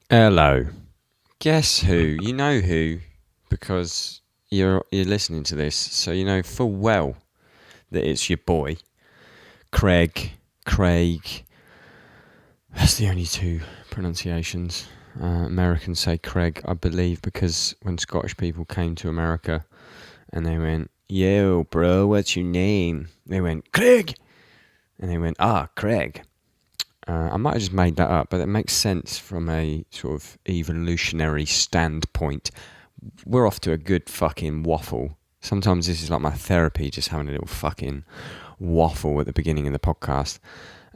Hello. Guess who? You know who, because you're listening to this, so you know full well that it's your boy, Craig. Craig. That's the only two pronunciations. Americans say Craig, I believe, because when Scottish people came to America and they went, "Yo, bro, what's your name?" They went, "Craig," and they went, "Craig." I might have just made that up, but it makes sense from a sort of evolutionary standpoint. We're off to a good fucking waffle. Sometimes this is like my therapy, just having a little fucking waffle at the beginning of the podcast.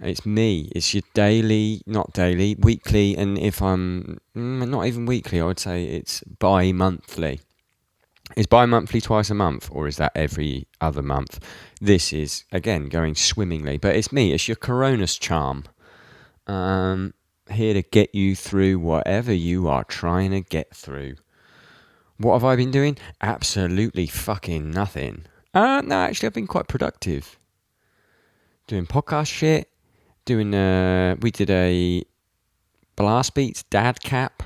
It's me. It's your daily, not daily, weekly, and if I'm not even weekly, I would say it's bi-monthly. Is bi-monthly twice a month, or is that every other month? This is, again, going swimmingly, but it's me. It's your Corona's charm. Here to get you through whatever you are trying to get through. What have I been doing? Absolutely fucking nothing. No, actually, I've been quite productive. Doing podcast shit. We did a Blast Beats dad cap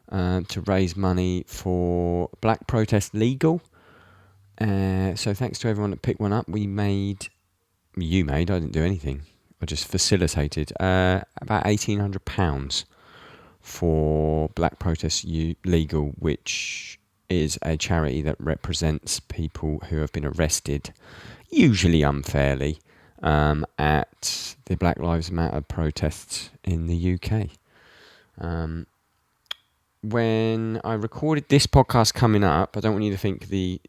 to raise money for Black Protest Legal. So thanks to everyone that picked one up. I didn't do anything. I just facilitated about £1,800 for Black Protest Legal, which is a charity that represents people who have been arrested, usually unfairly, at the Black Lives Matter protests in the UK. When I recorded this podcast coming up, I don't want you to think that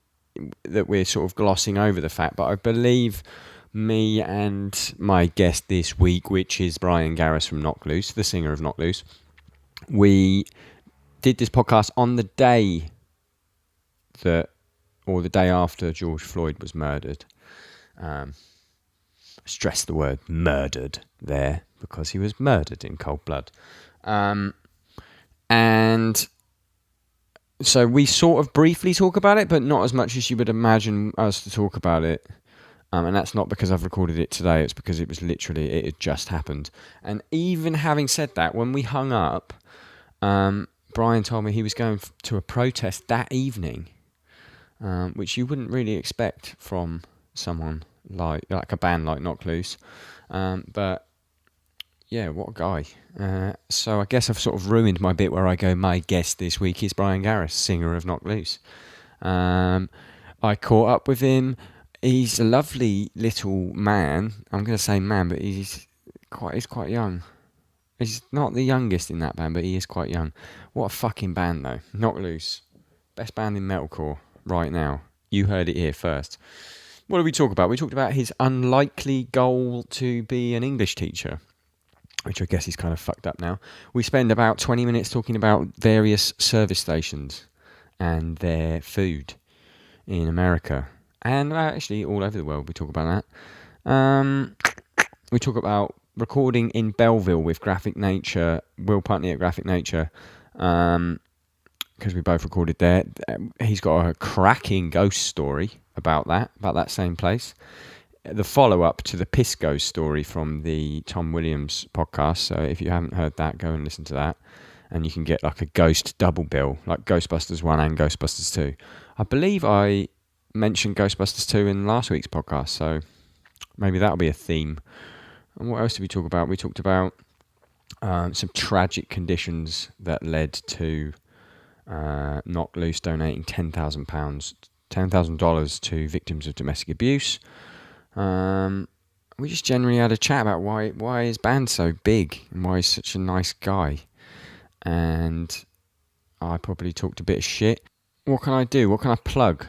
we're sort of glossing over the fact, but I believe me and my guest this week, which is Bryan Garris from Knock Loose, the singer of Knock Loose, we did this podcast on the day the day after George Floyd was murdered. Stress the word murdered there, because he was murdered in cold blood. And so we sort of briefly talk about it, but not as much as you would imagine us to talk about it. And that's not because I've recorded it today, it's because it had just happened. And even having said that, when we hung up, Bryan told me he was going to a protest that evening, which you wouldn't really expect from someone like a band like Knock Loose. But yeah, what a guy. So I guess I've sort of ruined my bit where I go, my guest this week is Bryan Garris, singer of Knock Loose. I caught up with him. He's a lovely little man. I'm going to say man, but he's quite young. He's not the youngest in that band, but he is quite young. What a fucking band, though. Knock Loose. Best band in metalcore right now. You heard it here first. What did we talk about? We talked about his unlikely goal to be an English teacher, which I guess he's kind of fucked up now. We spend about 20 minutes talking about various service stations and their food in America. And actually, all over the world, we talk about that. We talk about recording in Belleville with Graphic Nature, Will Putney at Graphic Nature, because we both recorded there. He's got a cracking ghost story about that same place. The follow-up to the Piss Ghost story from the Tom Williams podcast. So if you haven't heard that, go and listen to that. And you can get like a ghost double bill, like Ghostbusters 1 and Ghostbusters 2. I believe I mentioned Ghostbusters 2 in last week's podcast, so maybe that'll be a theme. And what else did we talk about? We talked about some tragic conditions that led to Knock Loose donating $10,000 to victims of domestic abuse. We just generally had a chat about why his band's so big and why he's such a nice guy. And I probably talked a bit of shit. What can I do? What can I plug?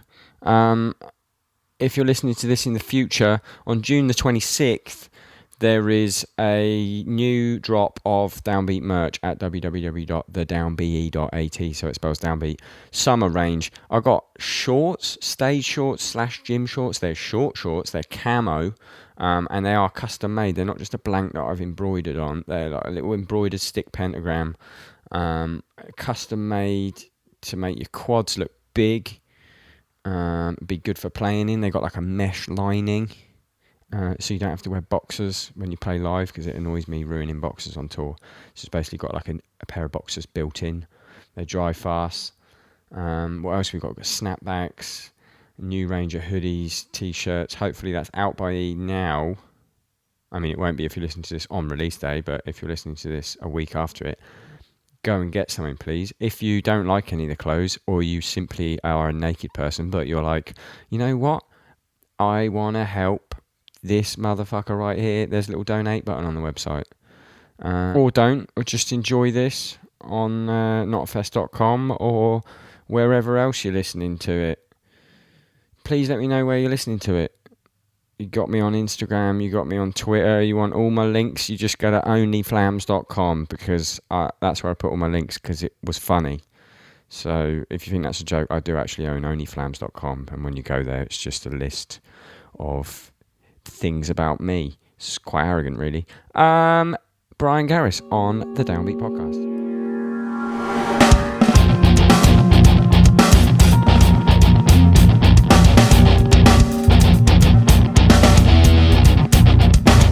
If you're listening to this in the future, on June the 26th, there is a new drop of Downbeat merch at www.thedownbe.at, so it spells Downbeat. Summer range. I got shorts, stage shorts / gym shorts. They're short shorts, they're camo, and they are custom made. They're not just a blank that I've embroidered on. They're like a little embroidered stick pentagram, custom made to make your quads look big. Be good for playing in. They got like a mesh lining. so you don't have to wear boxers when you play live, because it annoys me ruining boxers on tour. So it's basically got like a pair of boxers built in. They dry fast. What else we got? We've got snapbacks, new range of hoodies, t-shirts. Hopefully that's out by now. I mean, it won't be if you listen to this on release day, but if you're listening to this a week after it, go and get something, please. If you don't like any of the clothes, or you simply are a naked person, but you're like, you know what? I want to help this motherfucker right here. There's a little donate button on the website. Or don't, or just enjoy this on notfest.com or wherever else you're listening to it. Please let me know where you're listening to it. You got me on Instagram, you got me on Twitter, you want all my links, you just go to onlyflams.com, because that's where I put all my links, because it was funny. So if you think that's a joke, I do actually own onlyflams.com, and when you go there, it's just a list of things about me. It's quite arrogant, really. Bryan Garris on the Downbeat podcast.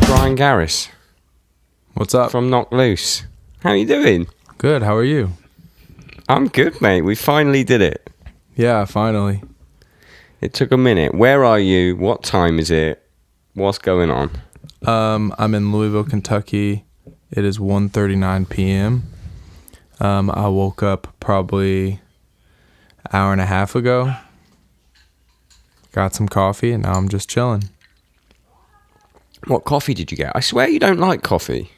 Bryan Garris. What's up? From Knock Loose. How you doing? Good, how are you? I'm good, mate. We finally did it. Yeah, finally. It took a minute. Where are you? What time is it? What's going on? I'm in Louisville, Kentucky. It is 1:39 p.m. I woke up probably an hour and a half ago. Got some coffee, and now I'm just chilling. What coffee did you get? I swear you don't like coffee.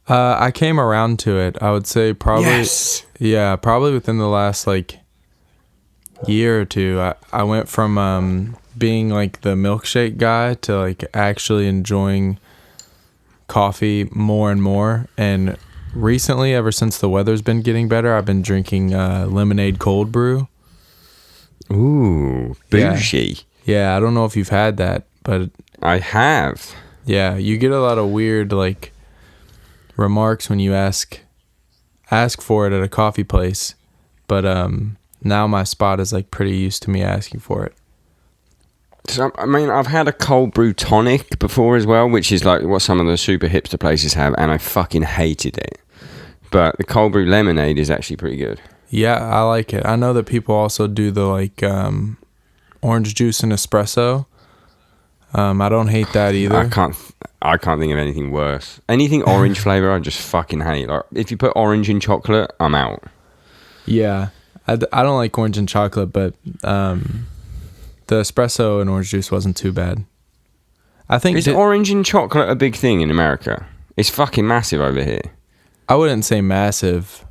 I came around to it. I would say probably... Yes! Yeah, probably within the last, year or two. I went from being, the milkshake guy to, actually enjoying coffee more and more. And recently, ever since the weather's been getting better, I've been drinking lemonade cold brew. Ooh, bougie. Yeah, I don't know if you've had that, but... I have. Yeah, you get a lot of weird, remarks when you ask for it at a coffee place. But now my spot is, pretty used to me asking for it. So, I mean, I've had a cold brew tonic before as well, which is what some of the super hipster places have, and I fucking hated it. But the cold brew lemonade is actually pretty good. Yeah, I like it. I know that people also do the, orange juice and espresso. I don't hate that either. I can't think of anything worse. Anything orange flavor, I just fucking hate. If you put orange in chocolate, I'm out. Yeah, I don't like orange and chocolate, but the espresso and orange juice wasn't too bad. I think is orange and chocolate a big thing in America? It's fucking massive over here. I wouldn't say massive,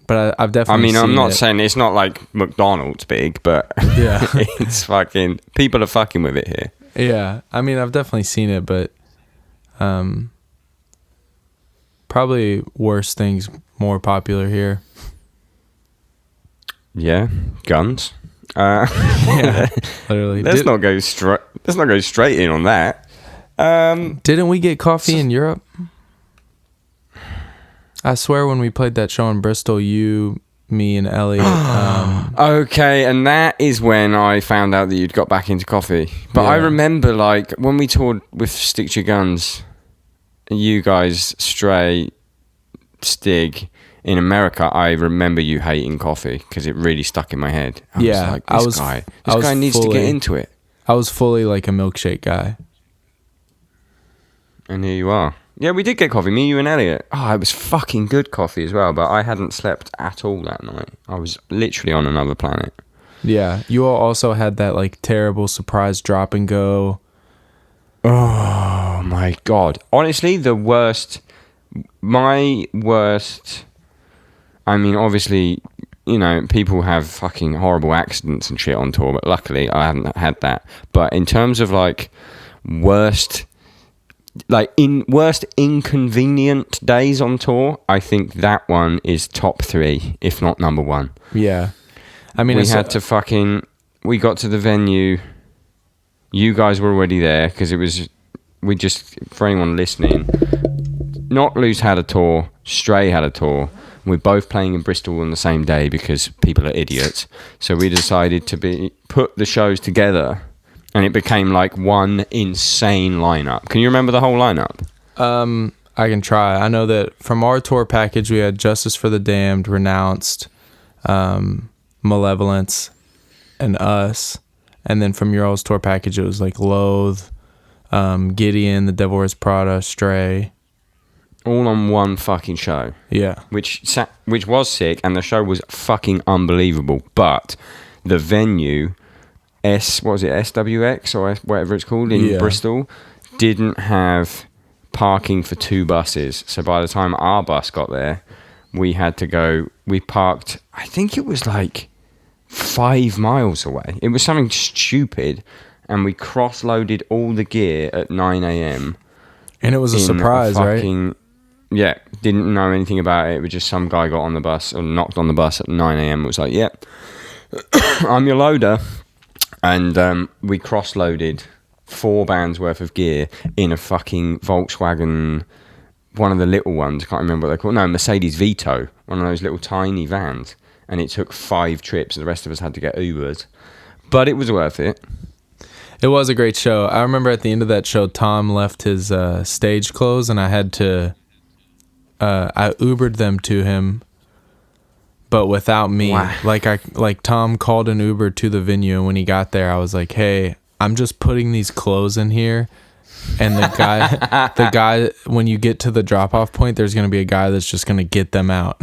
but I've definitely. I mean, I'm not saying it's not like McDonald's big, but yeah, it's fucking people are fucking with it here. Yeah, I mean, I've definitely seen it, but probably worse things more popular here. Yeah, guns. Yeah, literally. Let's not go straight in on that. Didn't we get coffee in Europe? I swear when we played that show in Bristol, you, me, and Elliot. Okay, and that is when I found out that you'd got back into coffee. But yeah. I remember, when we toured with Stick to Your Guns, you guys, Stray, Stig, in America, I remember you hating coffee because it really stuck in my head. I was like, this guy needs to get into it. I was fully like a milkshake guy. And here you are. Yeah, we did get coffee, me, you, and Elliot. Oh, it was fucking good coffee as well, but I hadn't slept at all that night. I was literally on another planet. Yeah, you all also had that, terrible surprise drop and go. Oh, my God. Honestly, my worst... I mean, obviously, people have fucking horrible accidents and shit on tour, but luckily I haven't had that. But in terms of, worst inconvenient days on tour, I think that one is top 3, if not number 1. Yeah. I mean, we got to the venue. You guys were already there because for anyone listening, Knock Loose had a tour, Stray had a tour. We're both playing in Bristol on the same day because people are idiots. So we decided to put the shows together And it became like one insane lineup. Can you remember the whole lineup? I can try. I know that from our tour package, we had Justice for the Damned, Renounced, Malevolence, and Us. And then from your all's tour package, it was like Loathe, Gideon, The Devil Wears Prada, Stray. All on one fucking show. Yeah. Which was sick, and the show was fucking unbelievable. But the venue, SWX or whatever it's called in Bristol, didn't have parking for 2 buses. So by the time our bus got there, we parked, I think it was like 5 miles away. It was something stupid, and we cross-loaded all the gear at 9 a.m. And it was a surprise, right? Yeah, didn't know anything about it. It was just some guy got on the bus or knocked on the bus at 9 a.m. It was like, yep, I'm your loader. And we cross-loaded 4 bands worth of gear in a fucking Volkswagen, one of the little ones, I can't remember what they're called. No, Mercedes Vito, one of those little tiny vans. And it took 5 trips. The rest of us had to get Ubers. But it was worth it. It was a great show. I remember at the end of that show, Tom left his stage clothes, and I had to... I Ubered them to him, but without me. Wow. Like Tom called an Uber to the venue, and when he got there, I was like, "Hey, I'm just putting these clothes in here." And the guy, when you get to the drop-off point, there's going to be a guy that's just going to get them out.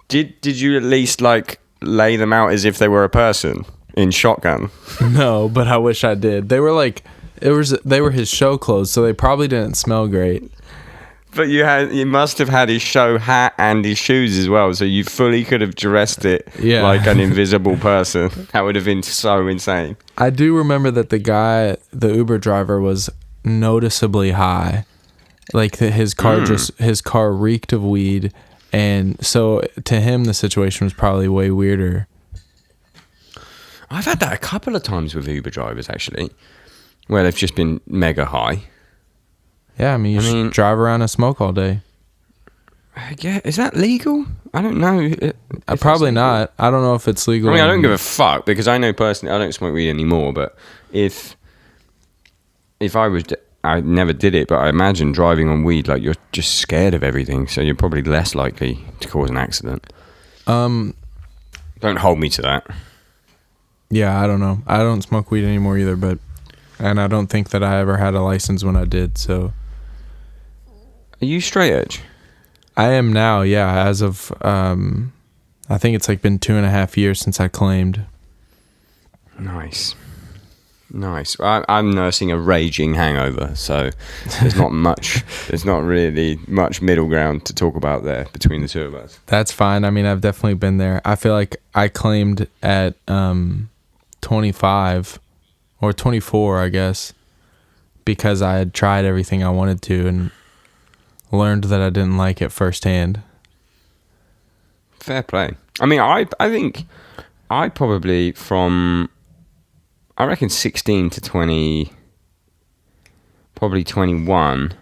Did you at least like lay them out as if they were a person in shotgun? No, but I wish I did. They were they were his show clothes, so they probably didn't smell great. But you must have had his show hat and his shoes as well, so you fully could have dressed it like an invisible person. That would have been so insane. I do remember that the Uber driver, was noticeably high. Like his car reeked of weed, and so to him the situation was probably way weirder. I've had that a couple of times with Uber drivers actually, where they've just been mega high. Yeah, I mean, you should drive around and smoke all day. Yeah, is that legal? I don't know. Probably not. I don't know if it's legal. I mean, I don't give a fuck, because I know personally I don't smoke weed anymore. But if I never did it, but I imagine driving on weed, like, you're just scared of everything, so you're probably less likely to cause an accident. Don't hold me to that. Yeah, I don't know. I don't smoke weed anymore either, and I don't think that I ever had a license when I did, so... Are you straight edge? I am now, yeah. As of, I think it's like been 2.5 years since I claimed. Nice. I'm nursing a raging hangover, so there's not really much middle ground to talk about there between the two of us. That's fine. I mean, I've definitely been there. I feel like I claimed at 25 or 24, I guess, because I had tried everything I wanted to and learned that I didn't like it firsthand. Fair play. I mean, I think I probably I reckon 16 to 20, probably 21,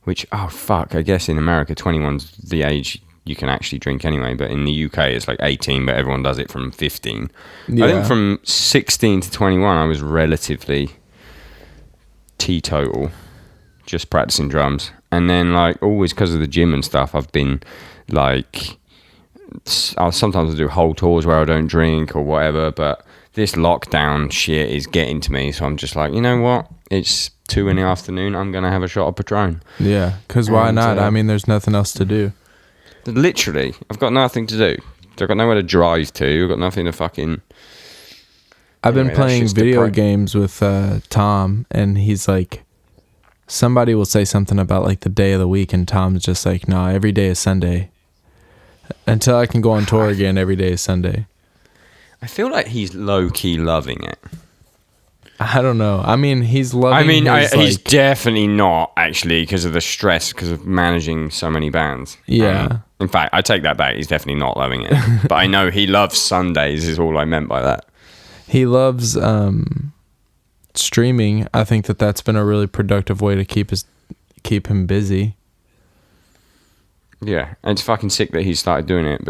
which, oh fuck, I guess in America 21's the age you can actually drink anyway, but in the UK it's like 18, but everyone does it from 15. Yeah. I think from 16 to 21 I was relatively teetotal, just practicing drums. And then, like, always because of the gym and stuff, I've been like, I'll sometimes do whole tours where I don't drink or whatever, but this lockdown shit is getting to me, so I'm just like, you know what? It's 2 in the afternoon. I'm gonna have a shot of Patron. Yeah, because why not? I mean, there's nothing else to do. Literally, I've got nothing to do. I've got nowhere to drive to. I've got nothing to fucking... I've been playing video games with Tom, and he's like, somebody will say something about like the day of the week, and Tom's just like, nah, every day is Sunday. Until I can go on tour again, every day is Sunday. I feel like he's low-key loving it. I don't know. I mean, he's loving he's definitely not, actually, because of the stress, because of managing so many bands. Yeah. In fact, I take that back. He's definitely not loving it. But I know he loves Sundays is all I meant by that. He loves streaming. I think that's been a really productive way to keep him busy. Yeah, and it's fucking sick that he's started doing it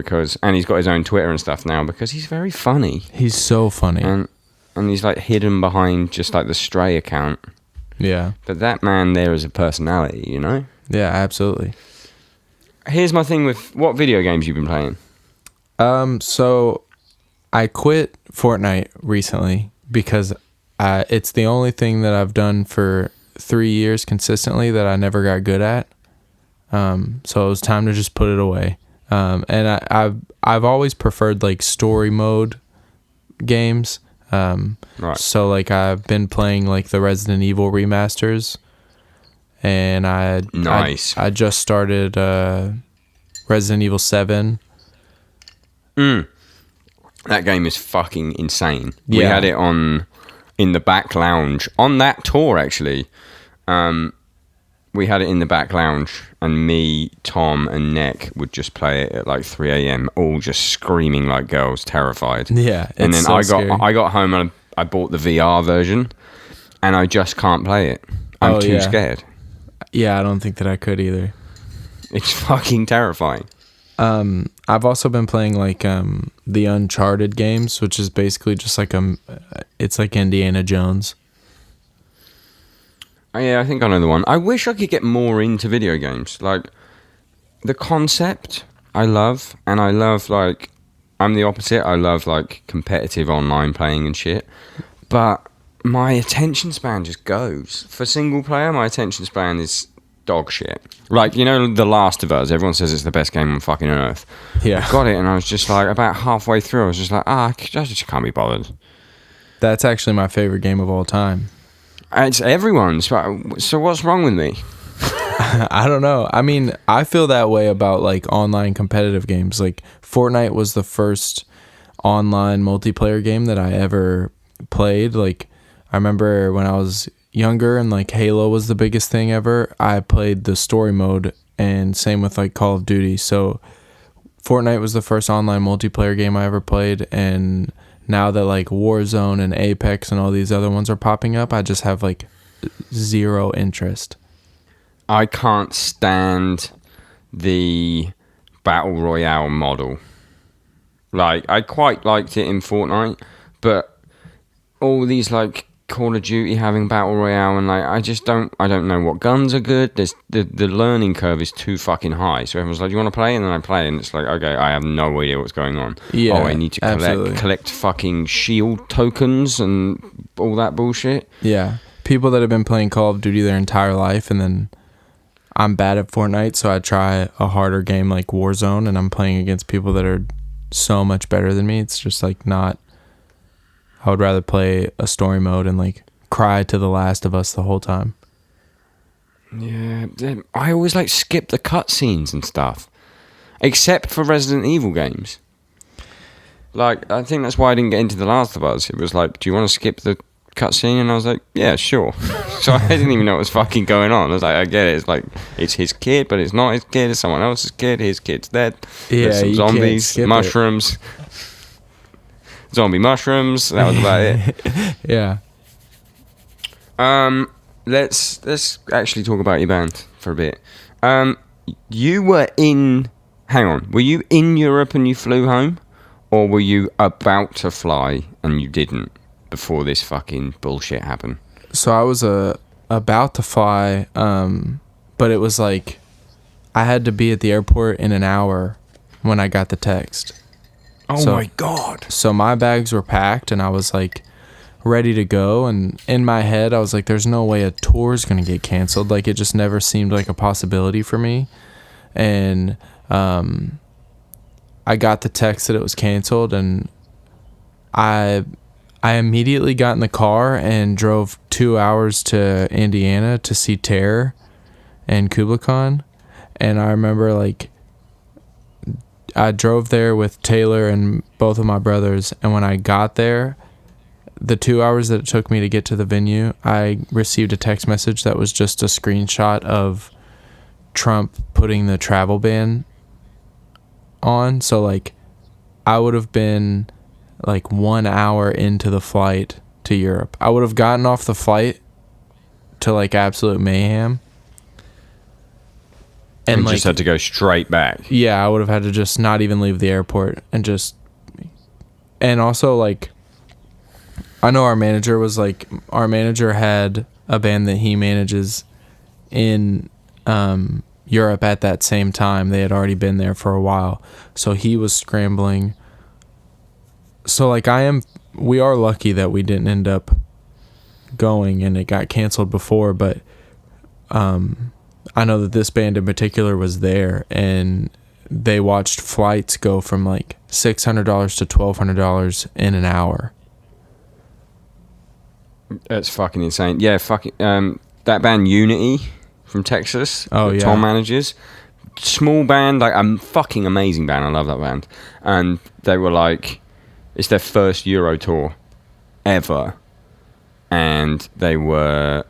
and he's got his own Twitter and stuff now because he's very funny. He's so funny. and he's like hidden behind just like the Stray account. Yeah. But that man there is a personality, you know? Yeah, absolutely. Here's my thing with what video games you've been playing. So I quit Fortnite recently because it's the only thing that I've done for 3 years consistently that I never got good at. So it was time to just put it away. And I've always preferred like story mode games. Right. So like I've been playing like the Resident Evil remasters, and I just started Resident Evil 7. That game is fucking insane. Yeah. We had it in the back lounge on that tour actually. We had it in the back lounge, and me, Tom, and Nick would just play it at like 3 a.m. all just screaming like girls, terrified. Yeah, and then so scary. I got home and I bought the VR version, and I just can't play it. I'm too scared. Yeah, I don't think that I could either. It's fucking terrifying. I've also been playing like the Uncharted games, which is basically just like it's like Indiana Jones. Oh, yeah, I think I know the one. I wish I could get more into video games. Like, the concept, I love. And I love, like, I'm the opposite. I love, like, competitive online playing and shit. But my attention span just goes. For single player, my attention span is dog shit. Like, you know, The Last of Us. Everyone says it's the best game on fucking earth. Yeah. I got it, and I was just like, about halfway through, I was just like, I just can't be bothered. That's actually my favorite game of all time. It's everyone's. So what's wrong with me? I don't know. I mean, I feel that way about like online competitive games. Like Fortnite was the first online multiplayer game that I ever played. Like I remember when I was younger and like Halo was the biggest thing ever, I played the story mode, and same with like Call of Duty. So Fortnite was the first online multiplayer game I ever played, and now that like Warzone and Apex and all these other ones are popping up, I just have like zero interest. I can't stand the Battle Royale model. Like, I quite liked it in Fortnite, but all these like Call of Duty having Battle Royale, and like I don't know what guns are good. The learning curve is too fucking high. So everyone's like, "Do you want to play?" And then I play, and it's like, okay, I have no idea what's going on. Yeah, I need to collect fucking shield tokens and all that bullshit. Yeah, people that have been playing Call of Duty their entire life, and then I'm bad at Fortnite, so I try a harder game like Warzone, and I'm playing against people that are so much better than me. It's just like not. I would rather play a story mode and like cry to The Last of Us the whole time. Yeah, I always like skip the cutscenes and stuff, except for Resident Evil games. Like, I think that's why I didn't get into The Last of Us. It was like, do you want to skip the cutscene? And I was like, yeah, sure. So I didn't even know what was fucking going on. I was like, I get it. It's like, it's his kid, but it's not his kid. It's someone else's kid. His kid's dead. Yeah, there's some zombies, mushrooms. Zombie mushrooms. That was about it. Yeah. Let's actually talk about your band for a bit. You were in. Hang on. Were you in Europe and you flew home, or were you about to fly and you didn't before this fucking bullshit happened? So I was about to fly, but it was like I had to be at the airport in an hour when I got the text. Oh my God. So my bags were packed and I was like ready to go, and in my head I was like, there's no way a tour is going to get canceled. Like it just never seemed like a possibility for me. And I got the text that it was canceled, and I immediately got in the car and drove 2 hours to Indiana to see Terror and Kubla Khan. And I remember like I drove there with Taylor and both of my brothers, and when I got there, the 2 hours that it took me to get to the venue, I received a text message that was just a screenshot of Trump putting the travel ban on. So like I would have been like 1 hour into the flight to Europe. I would have gotten off the flight to like absolute mayhem. And like, just had to go straight back. Yeah, I would have had to just not even leave the airport and just... And also, like, I know our manager had a band that he manages in Europe at that same time. They had already been there for a while, so he was scrambling. So like we are lucky that we didn't end up going and it got canceled before, but I know that this band in particular was there, and they watched flights go from like $600 to $1,200 in an hour. That's fucking insane. Yeah, fucking that band Unity from Texas. Oh, yeah. Tom manages. Small band, like a fucking amazing band. I love that band. And they were like, it's their first Euro tour ever, and they were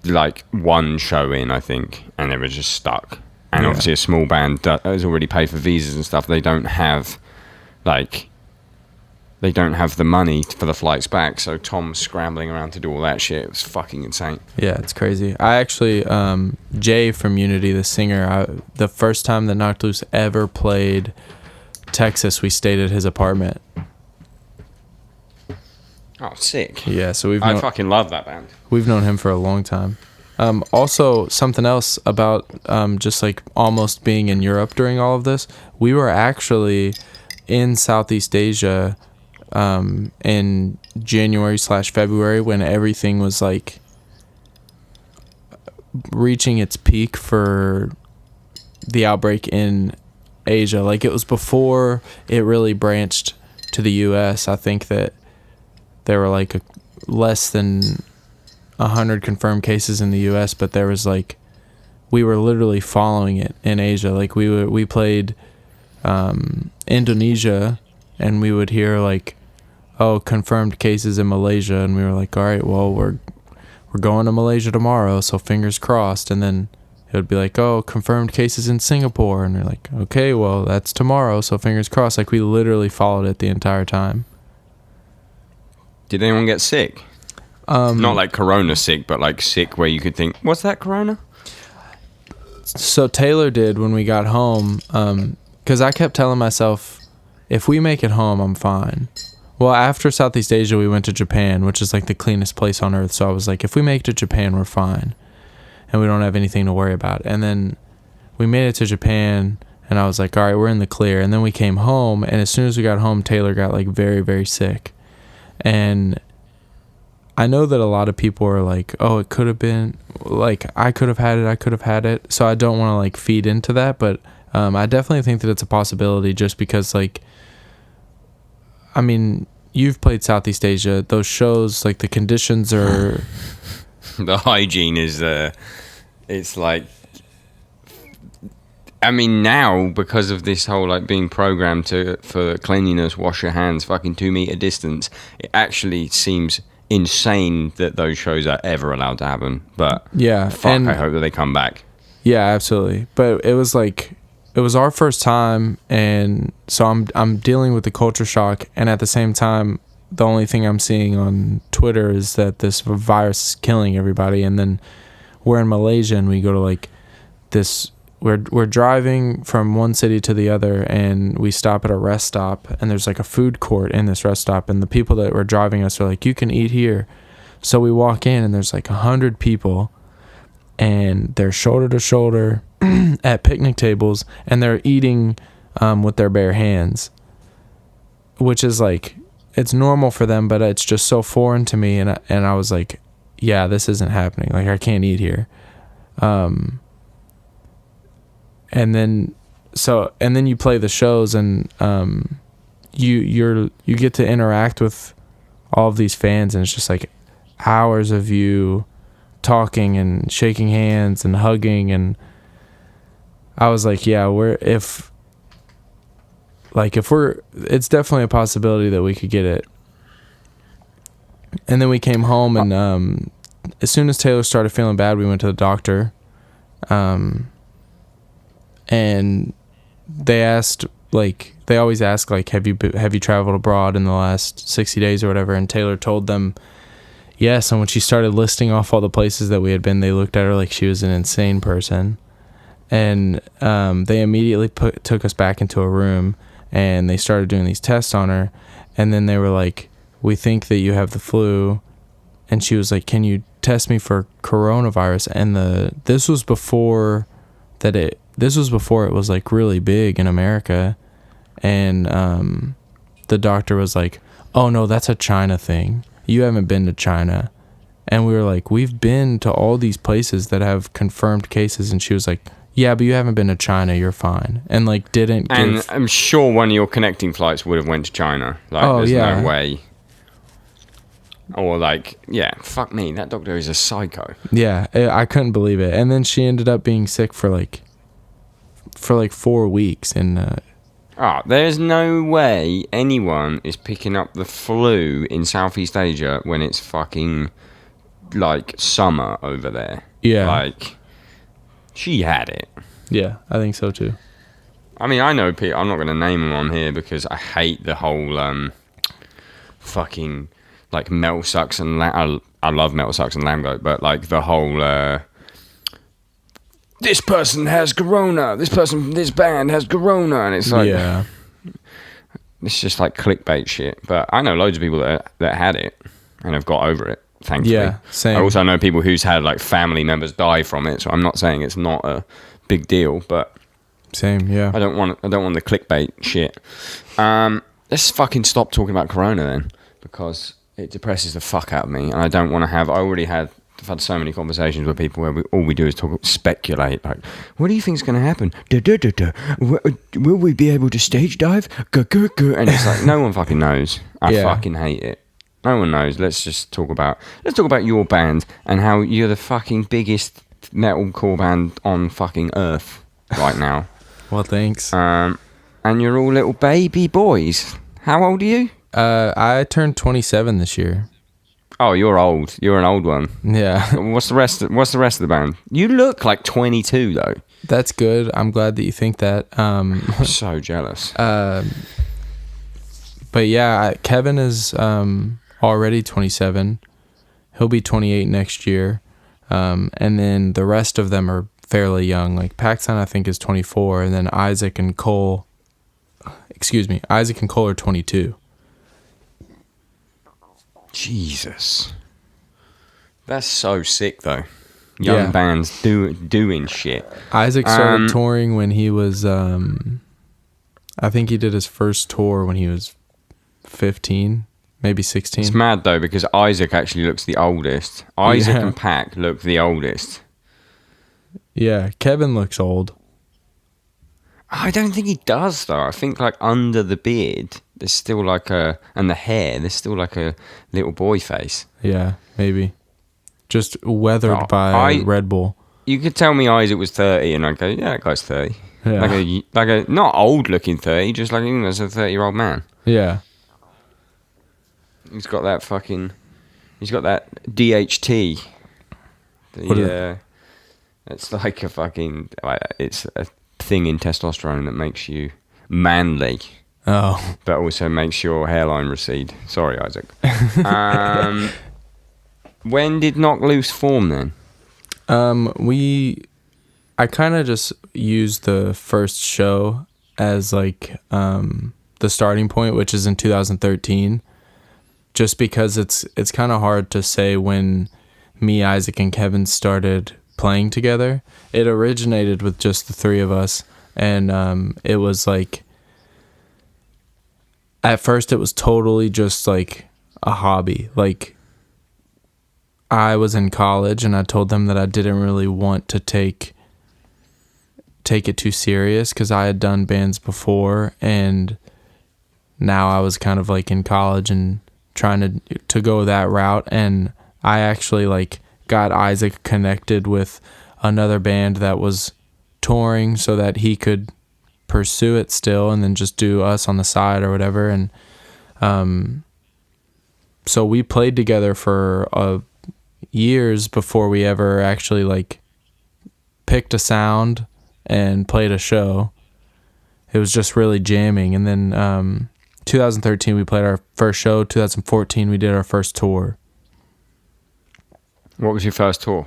like one show in, I think, and they were just stuck. And obviously, a small band that has already paid for visas and stuff. They don't have the money for the flights back, so Tom's scrambling around to do all that shit. It was fucking insane. Yeah, it's crazy. I actually, Jay from Unity, the singer, the first time that Knocked Loose ever played Texas, we stayed at his apartment. Oh, sick. Yeah, so I fucking love that band. We've known him for a long time. Also, something else about just like almost being in Europe during all of this, we were actually in Southeast Asia in January/February when everything was like reaching its peak for the outbreak in Asia. Like it was before it really branched to the US. I think that there were like less than 100 confirmed cases in the US, but there was like, we were literally following it in Asia. Like we played Indonesia, and we would hear like, oh, confirmed cases in Malaysia, and we were like, all right, well, we're going to Malaysia tomorrow, so fingers crossed. And then it would be like, oh, confirmed cases in Singapore, and we're like, okay, well, that's tomorrow, so fingers crossed. Like we literally followed it the entire time. Did anyone get sick? Not like corona sick, but like sick where you could think, what's that, corona? So Taylor did when we got home, because I kept telling myself, if we make it home, I'm fine. Well, after Southeast Asia, we went to Japan, which is like the cleanest place on earth. So I was like, if we make it to Japan, we're fine, and we don't have anything to worry about. And then we made it to Japan, and I was like, all right, we're in the clear. And then we came home, and as soon as we got home, Taylor got like very, very sick. And I know that a lot of people are like, oh, it could have been, like, I could have had it. So I don't want to, like, feed into that. But I definitely think that it's a possibility just because, like, I mean, you've played Southeast Asia. Those shows, like, the conditions are... The hygiene is, it's like... I mean, now, because of this whole, like, being programmed for cleanliness, wash your hands, fucking 2 meter distance, it actually seems insane that those shows are ever allowed to happen. But yeah, fuck, I hope that they come back. Yeah, absolutely. But it was like, it was our first time, and so I'm dealing with the culture shock, and at the same time, the only thing I'm seeing on Twitter is that this virus is killing everybody. And then we're in Malaysia, and we go to like this... We're driving from one city to the other, and we stop at a rest stop, and there's like a food court in this rest stop, and the people that were driving us are like, you can eat here. So we walk in, and there's like 100 people, and they're shoulder to shoulder at picnic tables, and they're eating with their bare hands, which is like, it's normal for them, but it's just so foreign to me. And I was like, yeah, this isn't happening. Like, I can't eat here. And then you play the shows, and you get to interact with all of these fans, and it's just like hours of you talking and shaking hands and hugging. And I was like, yeah, it's definitely a possibility that we could get it. And then we came home, and as soon as Taylor started feeling bad, we went to the doctor. And they asked, like, they always ask, like, have you traveled abroad in the last 60 days or whatever? And Taylor told them yes. And when she started listing off all the places that we had been, they looked at her like she was an insane person. And they immediately took us back into a room, and they started doing these tests on her. And then they were like, we think that you have the flu. And she was like, can you test me for coronavirus? And this was before it was like really big in America. And the doctor was like, oh no, that's a China thing. You haven't been to China. And we were like, we've been to all these places that have confirmed cases. And she was like, yeah, but you haven't been to China. You're fine. And like didn't give... And I'm sure one of your connecting flights would have went to China. Like, there's no way. Or like, yeah, fuck me, that doctor is a psycho. Yeah, I couldn't believe it. And then she ended up being sick for like 4 weeks. And there's no way anyone is picking up the flu in Southeast Asia when it's fucking like summer over there. Yeah, like she had it. Yeah, I think so too. I mean, I know people. I'm not going to name them on here because I hate the whole fucking. Like metal sucks and I love metal sucks and lamb goat, but like the whole this person has corona, this band has corona, and it's like it's just like clickbait shit. But I know loads of people that had it and have got over it, thankfully. Yeah, same. I also know people who's had like family members die from it, so I'm not saying it's not a big deal, but same. Yeah, I don't want the clickbait shit. Let's fucking stop talking about corona then, because it depresses the fuck out of me, and I don't want to have... I've had so many conversations with people where all we do is speculate. Like, what do you think is going to happen? Will we be able to stage dive? And it's like, no one fucking knows. I fucking hate it. No one knows. Let's talk about your band and how you're the fucking biggest metalcore band on fucking earth right now. Well, thanks. And you're all little baby boys. How old are you? I turned 27 this year. Oh, you're old. You're an old one. Yeah. What's the rest of the band? You look like 22 though. That's good. I'm glad that you think that. I'm so jealous. But yeah, Kevin is already 27. He'll be 28 next year. And then the rest of them are fairly young. Like Paxton, I think, is 24, and then Isaac and Cole are 22. Jesus. That's so sick, though. Young bands doing shit. Isaac started touring when he was, I think he did his first tour when he was 15, maybe 16. It's mad, though, because Isaac actually looks the oldest. Isaac and Pac look the oldest. Yeah, Kevin looks old. I don't think he does, though. I think, like, under the beard, there's still like and the hair, there's still like a little boy face. Yeah, maybe. Just weathered by Red Bull. You could tell me Isaac was 30, and I'd go, yeah, that guy's 30. Yeah. Like a not old looking 30, just like as a 30-year-old man. Yeah. He's got that DHT. It's like a fucking, it's a thing in testosterone that makes you manly. Oh. But also makes your hairline recede. Sorry, Isaac. When did Knock Loose form then? I kind of just used the first show as like the starting point, which is in 2013, just because it's kind of hard to say when me, Isaac, and Kevin started playing together. It originated with just the three of us, and it was like, at first it was totally just like a hobby. Like, I was in college and I told them that I didn't really want to take it too serious because I had done bands before, and now I was kind of like in college and trying to go that route. And I actually like got Isaac connected with another band that was touring so that he could pursue it still and then just do us on the side or whatever. And so we played together for years before we ever actually like picked a sound and played a show. It was just really jamming. And then 2013 we played our first show. 2014 we did our first tour. What was your first tour?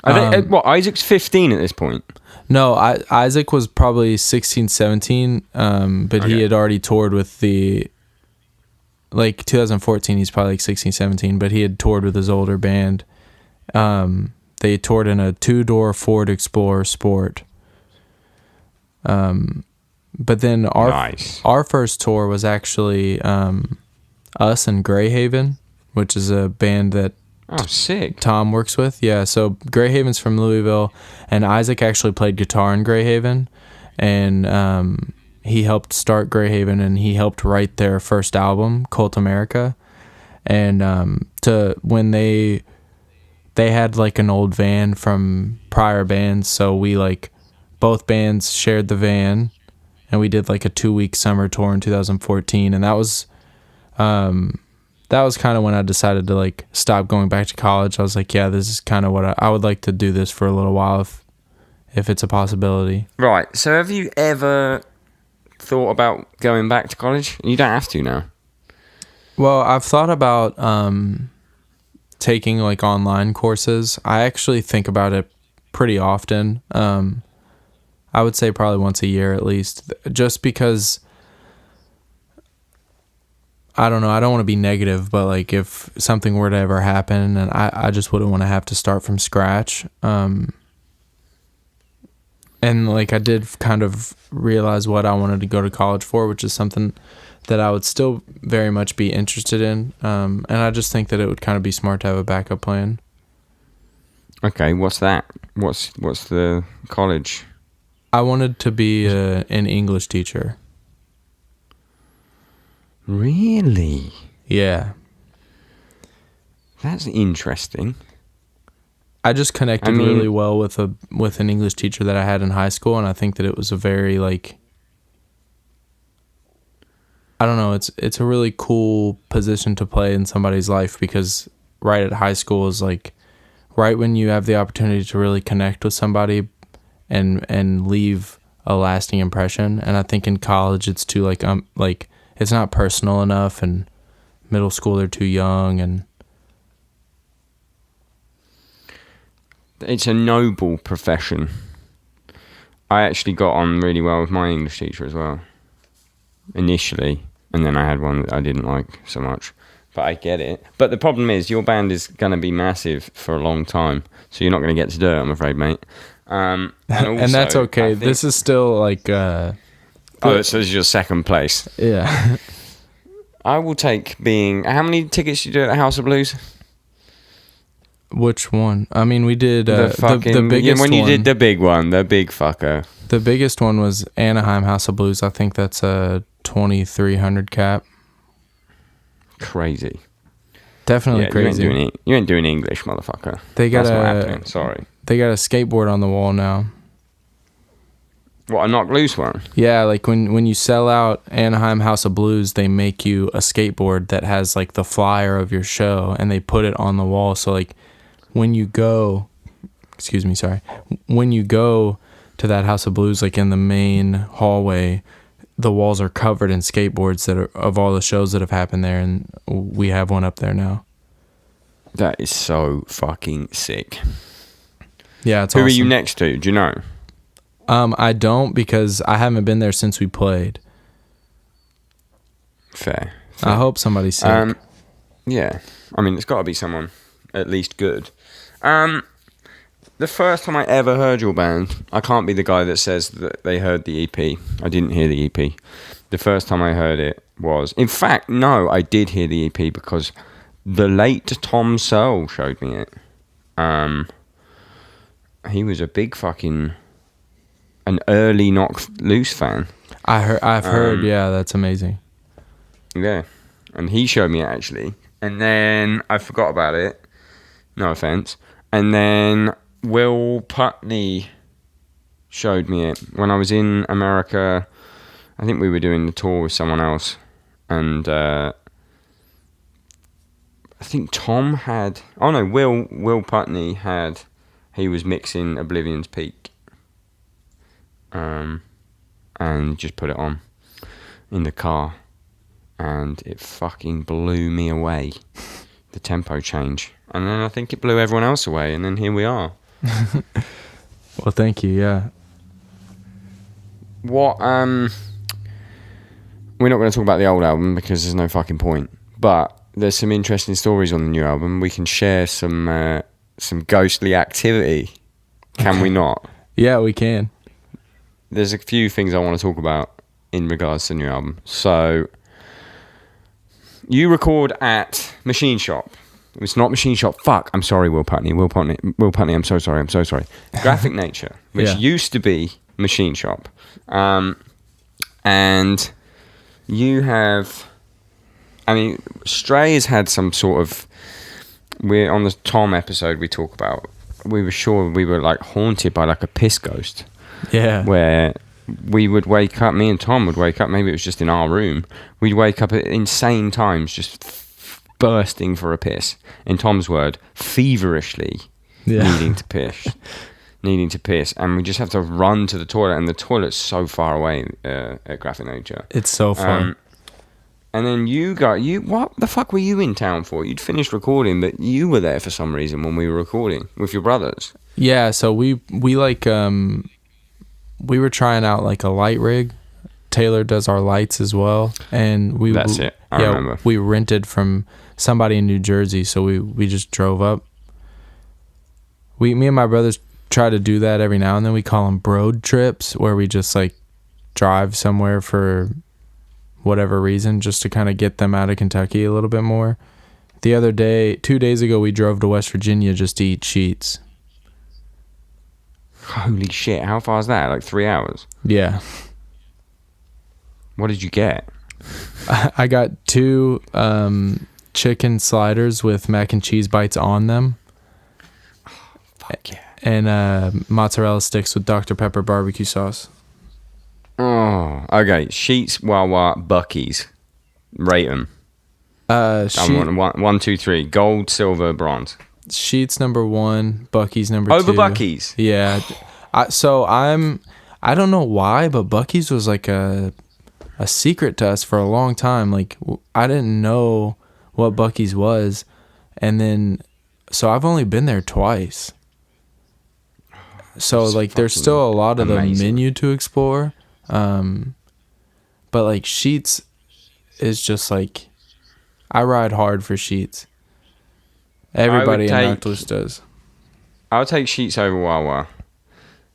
Isaac's 15 at this point? No, Isaac was probably 16, 17, but okay. He had already toured with the like 2014, he's probably like 16, 17, but he had toured with his older band. They toured in a 2-door Ford Explorer Sport. But then our first tour was actually us and Greyhaven, which is a band that sick. Tom works with. Yeah, so Greyhaven's from Louisville, and Isaac actually played guitar in Greyhaven, and he helped start Greyhaven, and he helped write their first album, Cult America. And when they had like an old van from prior bands, so we like both bands shared the van, and we did like a 2-week summer tour in 2014, and that was kind of when I decided to like stop going back to college. I was like, yeah, this is kind of what I would like to do this for a little while if it's a possibility. Right. So have you ever thought about going back to college? You don't have to now. Well, I've thought about taking like online courses. I actually think about it pretty often. I would say probably once a year at least, just because I don't know, I don't want to be negative, but like if something were to ever happen, and I just wouldn't want to have to start from scratch. And like I did kind of realize what I wanted to go to college for, which is something that I would still very much be interested in. And I just think that it would kind of be smart to have a backup plan. Okay, what's that? What's the college? I wanted to be an English teacher. Really? Yeah. That's interesting. I just connected really well with an English teacher that I had in high school, and I think that it was a very like, I don't know, it's a really cool position to play in somebody's life, because right at high school is like right when you have the opportunity to really connect with somebody and leave a lasting impression. And I think in college it's too like it's not personal enough, and middle school they're too young, and it's a noble profession. I actually got on really well with my English teacher as well, initially, and then I had one that I didn't like so much. But I get it. But the problem is, your band is going to be massive for a long time, so you're not going to get to do it, I'm afraid, mate. And, also, and that's okay. This is still like... so this is your second place. Yeah. I will take being... How many tickets you do at House of Blues? Which one? I mean, we did the biggest one. You did the big one, the big fucker. The biggest one was Anaheim House of Blues. I think that's a 2,300 cap. Crazy. Definitely crazy. You ain't doing English, motherfucker. That's not happening. Sorry. They got a skateboard on the wall now. What, a knock loose one? Yeah, like when you sell out Anaheim House of Blues, they make you a skateboard that has like the flyer of your show, and they put it on the wall. So like when you go, when you go to that House of Blues, like in the main hallway, the walls are covered in skateboards that are of all the shows that have happened there, and we have one up there now. That is so fucking sick. Yeah, it's Who awesome. are you next to? Do you know? I don't, because I haven't been there since we played. Fair. I hope somebody's sick. Yeah. I mean, it's got to be someone at least good. The first time I ever heard your band, I can't be the guy that says that they heard the EP. I didn't hear the EP. The first time I heard it was... In fact, no, I did hear the EP because the late Tom Searle showed me it. He was a big fucking... an early Knock Loose fan. I've heard, yeah, that's amazing. Yeah. And he showed me it, actually. And then I forgot about it. No offense. And then Will Putney showed me it when I was in America. I think we were doing the tour with someone else, and I think Tom had... Oh no, Will Putney had... He was mixing Oblivion's Peak, and just put it on in the car, and it fucking blew me away. The tempo change, and then I think it blew everyone else away, and then here we are. Well, thank you. Yeah. What? We're not going to talk about the old album because there's no fucking point. but there's some interesting stories on the new album. We can share some ghostly activity, can we not? Yeah, we can. There's a few things I want to talk about in regards to the new album. So, you record at Machine Shop. It's not Machine Shop. Fuck. I'm sorry, Will Putney. I'm so sorry. Graphic Nature, which used to be Machine Shop. And you have... I mean, Stray has had some sort of... We're on the Tom episode we talk about. We were sure we were like haunted by like a piss ghost. Yeah. Where we would wake up, me and Tom would wake up, maybe it was just in our room. We'd wake up at insane times, just bursting for a piss. In Tom's word, feverishly needing to piss. And we just have to run to the toilet, and the toilet's so far away at Graphic Nature. It's so fun. And then what the fuck were you in town for? You'd finished recording, but you were there for some reason when we were recording with your brothers. Yeah, so we like we were trying out like a light rig. Taylor does our lights as well, and that's it. I remember. We rented from somebody in New Jersey, so we just drove up. Me and my brothers try to do that every now and then. We call them broad trips, where we just like drive somewhere for whatever reason, just to kind of get them out of Kentucky a little bit more. The other day, 2 days ago, we drove to West Virginia just to eat sheets. Holy shit, how far is that? Like 3 hours? Yeah. What did you get? I got 2 chicken sliders with mac and cheese bites on them. Oh, fuck yeah. And mozzarella sticks with Dr. Pepper barbecue sauce. Oh, okay. Sheets, Wawa, Buc-ee's. Rate them. 1, 2, 3. Gold, silver, bronze. Sheets number 1, Buc-ee's number 2. Over Buc-ee's? Yeah. I don't know why, but Buc-ee's was like a secret to us for a long time. Like, I didn't know what Buc-ee's was. And then, so I've only been there twice. So, like, there's still a lot of the menu to explore. But like Sheets is just like, I ride hard for Sheets. Everybody in Northwest does. I would take Sheets over Wawa,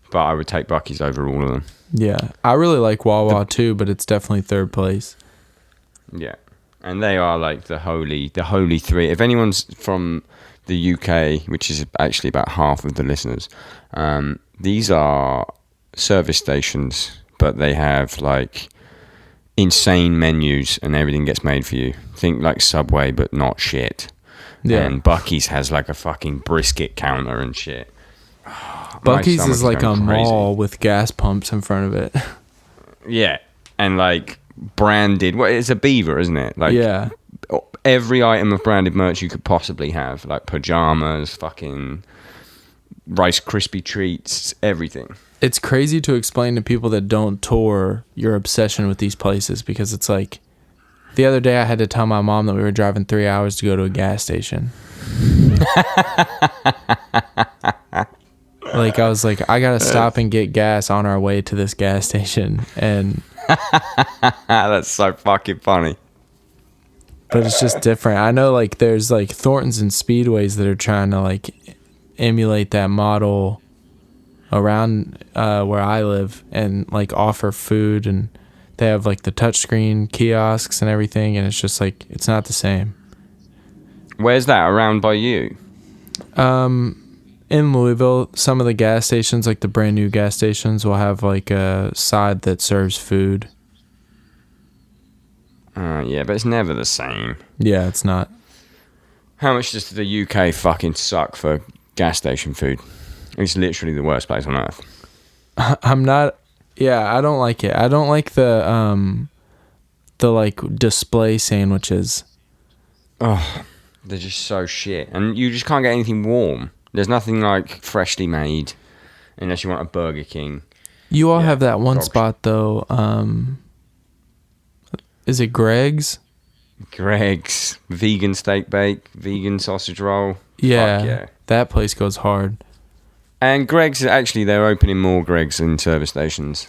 but I would take Buc-ee's over all of them. Yeah, I really like Wawa too, but it's definitely third place. Yeah, and they are like the holy three. If anyone's from the UK, which is actually about half of the listeners, these are service stations, but they have like insane menus and everything gets made for you. Think like Subway, but not shit. Yeah. And Buc-ee's has like a fucking brisket counter and shit. Buc-ee's is like a mall with gas pumps in front of it. Yeah. And like branded, it's a beaver, isn't it? Like, yeah. Every item of branded merch you could possibly have, like pajamas, fucking Rice Krispie treats, everything. It's crazy to explain to people that don't tour your obsession with these places, because it's like, the other day I had to tell my mom that we were driving 3 hours to go to a gas station. Like, I was like, I gotta stop and get gas on our way to this gas station. And that's so fucking funny. But it's just different. I know, like, there's like Thorntons and Speedways that are trying to like emulate that model around where I live, and like offer food, and they have like the touchscreen kiosks and everything, and it's just like, it's not the same. Where's that? Around by you? In Louisville, some of the gas stations, like the brand new gas stations, will have like a side that serves food. Yeah, but it's never the same. Yeah, it's not. How much does the UK fucking suck for gas station food? It's literally the worst place on earth. I'm not. Yeah, I don't like it. I don't like the like display sandwiches. Oh, they're just so shit, and you just can't get anything warm. There's nothing like freshly made, unless you want a Burger King. You all have that one spot though. Is it Greg's? Greg's vegan steak bake, vegan sausage roll. Yeah, fuck yeah, that place goes hard. And Greg's, actually, they're opening more Greg's in service stations.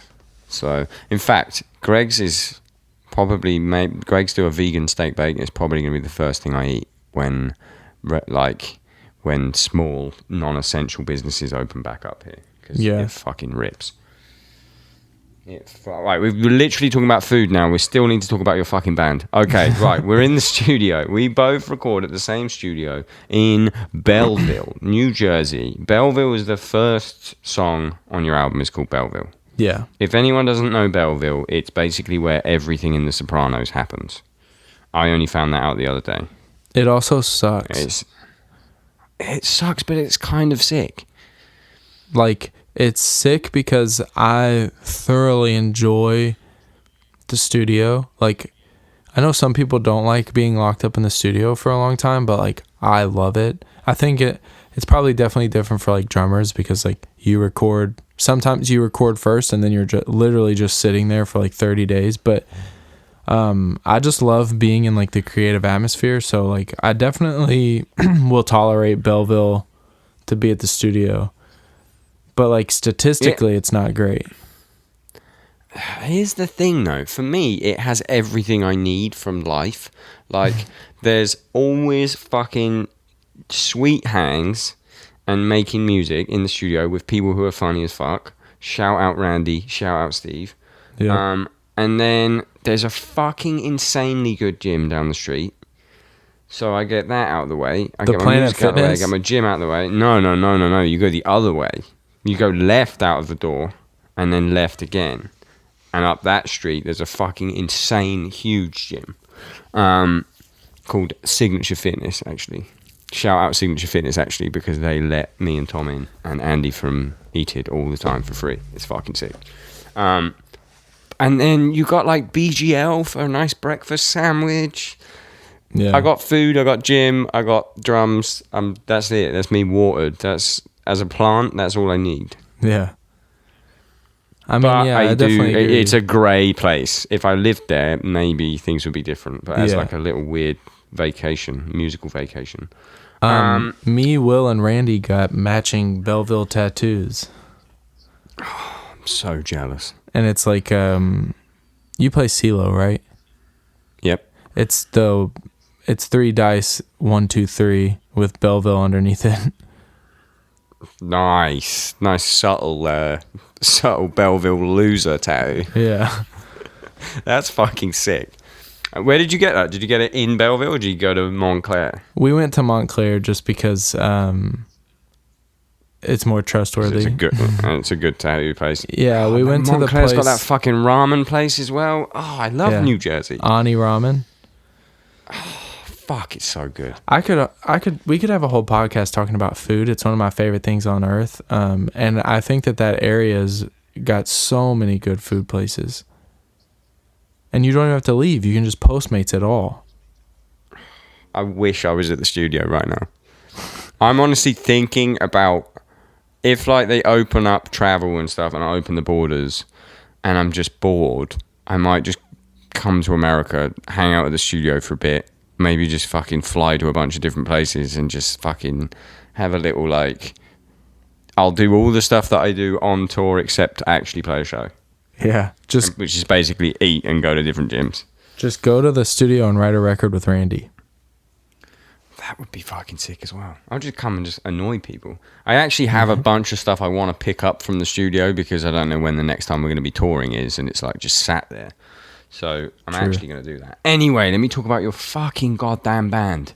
So, in fact, Greg's is probably Greg's do a vegan steak bake. It's probably going to be the first thing I eat when small non-essential businesses open back up here, because it fucking rips. Right, we're literally talking about food now. We still need to talk about your fucking band. Okay, right, we're in the studio. We both record at the same studio in Belleville, New Jersey. Belleville is the first song on your album. It's called Belleville. Yeah. If anyone doesn't know Belleville, it's basically where everything in The Sopranos happens. I only found that out the other day. It also sucks. It sucks, but it's kind of sick. Like, it's sick because I thoroughly enjoy the studio. Like, I know some people don't like being locked up in the studio for a long time, but like, I love it. I think it's probably definitely different for like drummers, because like sometimes you record first and then you're literally just sitting there for like 30 days. But I just love being in like the creative atmosphere. So like, I definitely will tolerate Belleville to be at the studio. But like, statistically, it's not great. Here's the thing though, for me, it has everything I need from life. Like, there's always fucking sweet hangs and making music in the studio with people who are funny as fuck. Shout out Randy, shout out Steve. Yeah. And then there's a fucking insanely good gym down the street. So I get that out of the way. I get my music out of the way. I get my gym out of the way. No. You go the other way. You go left out of the door and then left again. And up that street, there's a fucking insane, huge gym called Signature Fitness, actually. Shout out Signature Fitness, actually, because they let me and Tom in and Andy from Eat It all the time for free. It's fucking sick. And then you got like BGL for a nice breakfast sandwich. Yeah. I got food, I got gym, I got drums. That's it. That's me watered. As a plant, that's all I need. Yeah. I mean, I definitely agree. It's a grey place. If I lived there, maybe things would be different. But as like a little weird vacation, musical vacation. Me, Will, and Randy got matching Belleville tattoos. Oh, I'm so jealous. And it's like, you play CeeLo, right? Yep. It's 3 dice, 1, 2, 3, with Belleville underneath it. Nice subtle Belleville loser tattoo. Yeah. That's fucking sick. Where did you get that? Did you get it in Belleville or did you go to Montclair? We went to Montclair just because it's more trustworthy. It's a good tattoo place. Yeah, we went to the place. Montclair's got that fucking ramen place as well. Oh, I love New Jersey. Ani Ramen. Fuck, it's so good. We could have a whole podcast talking about food. It's one of my favorite things on earth. And I think that area's got so many good food places. And you don't even have to leave. You can just Postmates it all. I wish I was at the studio right now. I'm honestly thinking about if like they open up travel and stuff and I open the borders and I'm just bored, I might just come to America, hang out at the studio for a bit. Maybe just fucking fly to a bunch of different places and just fucking have a little like... I'll do all the stuff that I do on tour except actually play a show. Yeah. Which is basically eat and go to different gyms. Just go to the studio and write a record with Randy. That would be fucking sick as well. I'll just come and just annoy people. I actually have a bunch of stuff I want to pick up from the studio because I don't know when the next time we're going to be touring is, and it's like just sat there. So I'm actually going to do that. Anyway, let me talk about your fucking goddamn band.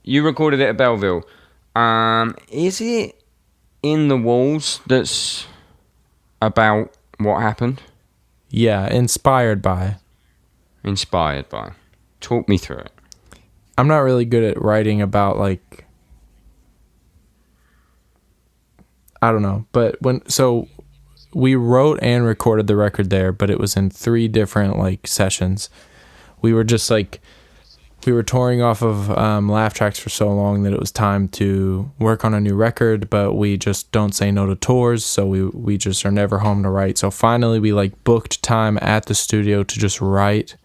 You recorded it at Belleville. Is it In the Walls that's about what happened? Yeah, inspired by. Talk me through it. I'm not really good at writing about like, I don't know, but we wrote and recorded the record there, but it was in 3 different like sessions. We were just like, we were touring off of laugh tracks for so long that it was time to work on a new record, but we just don't say no to tours, so we just are never home to write. So finally we like booked time at the studio to just write,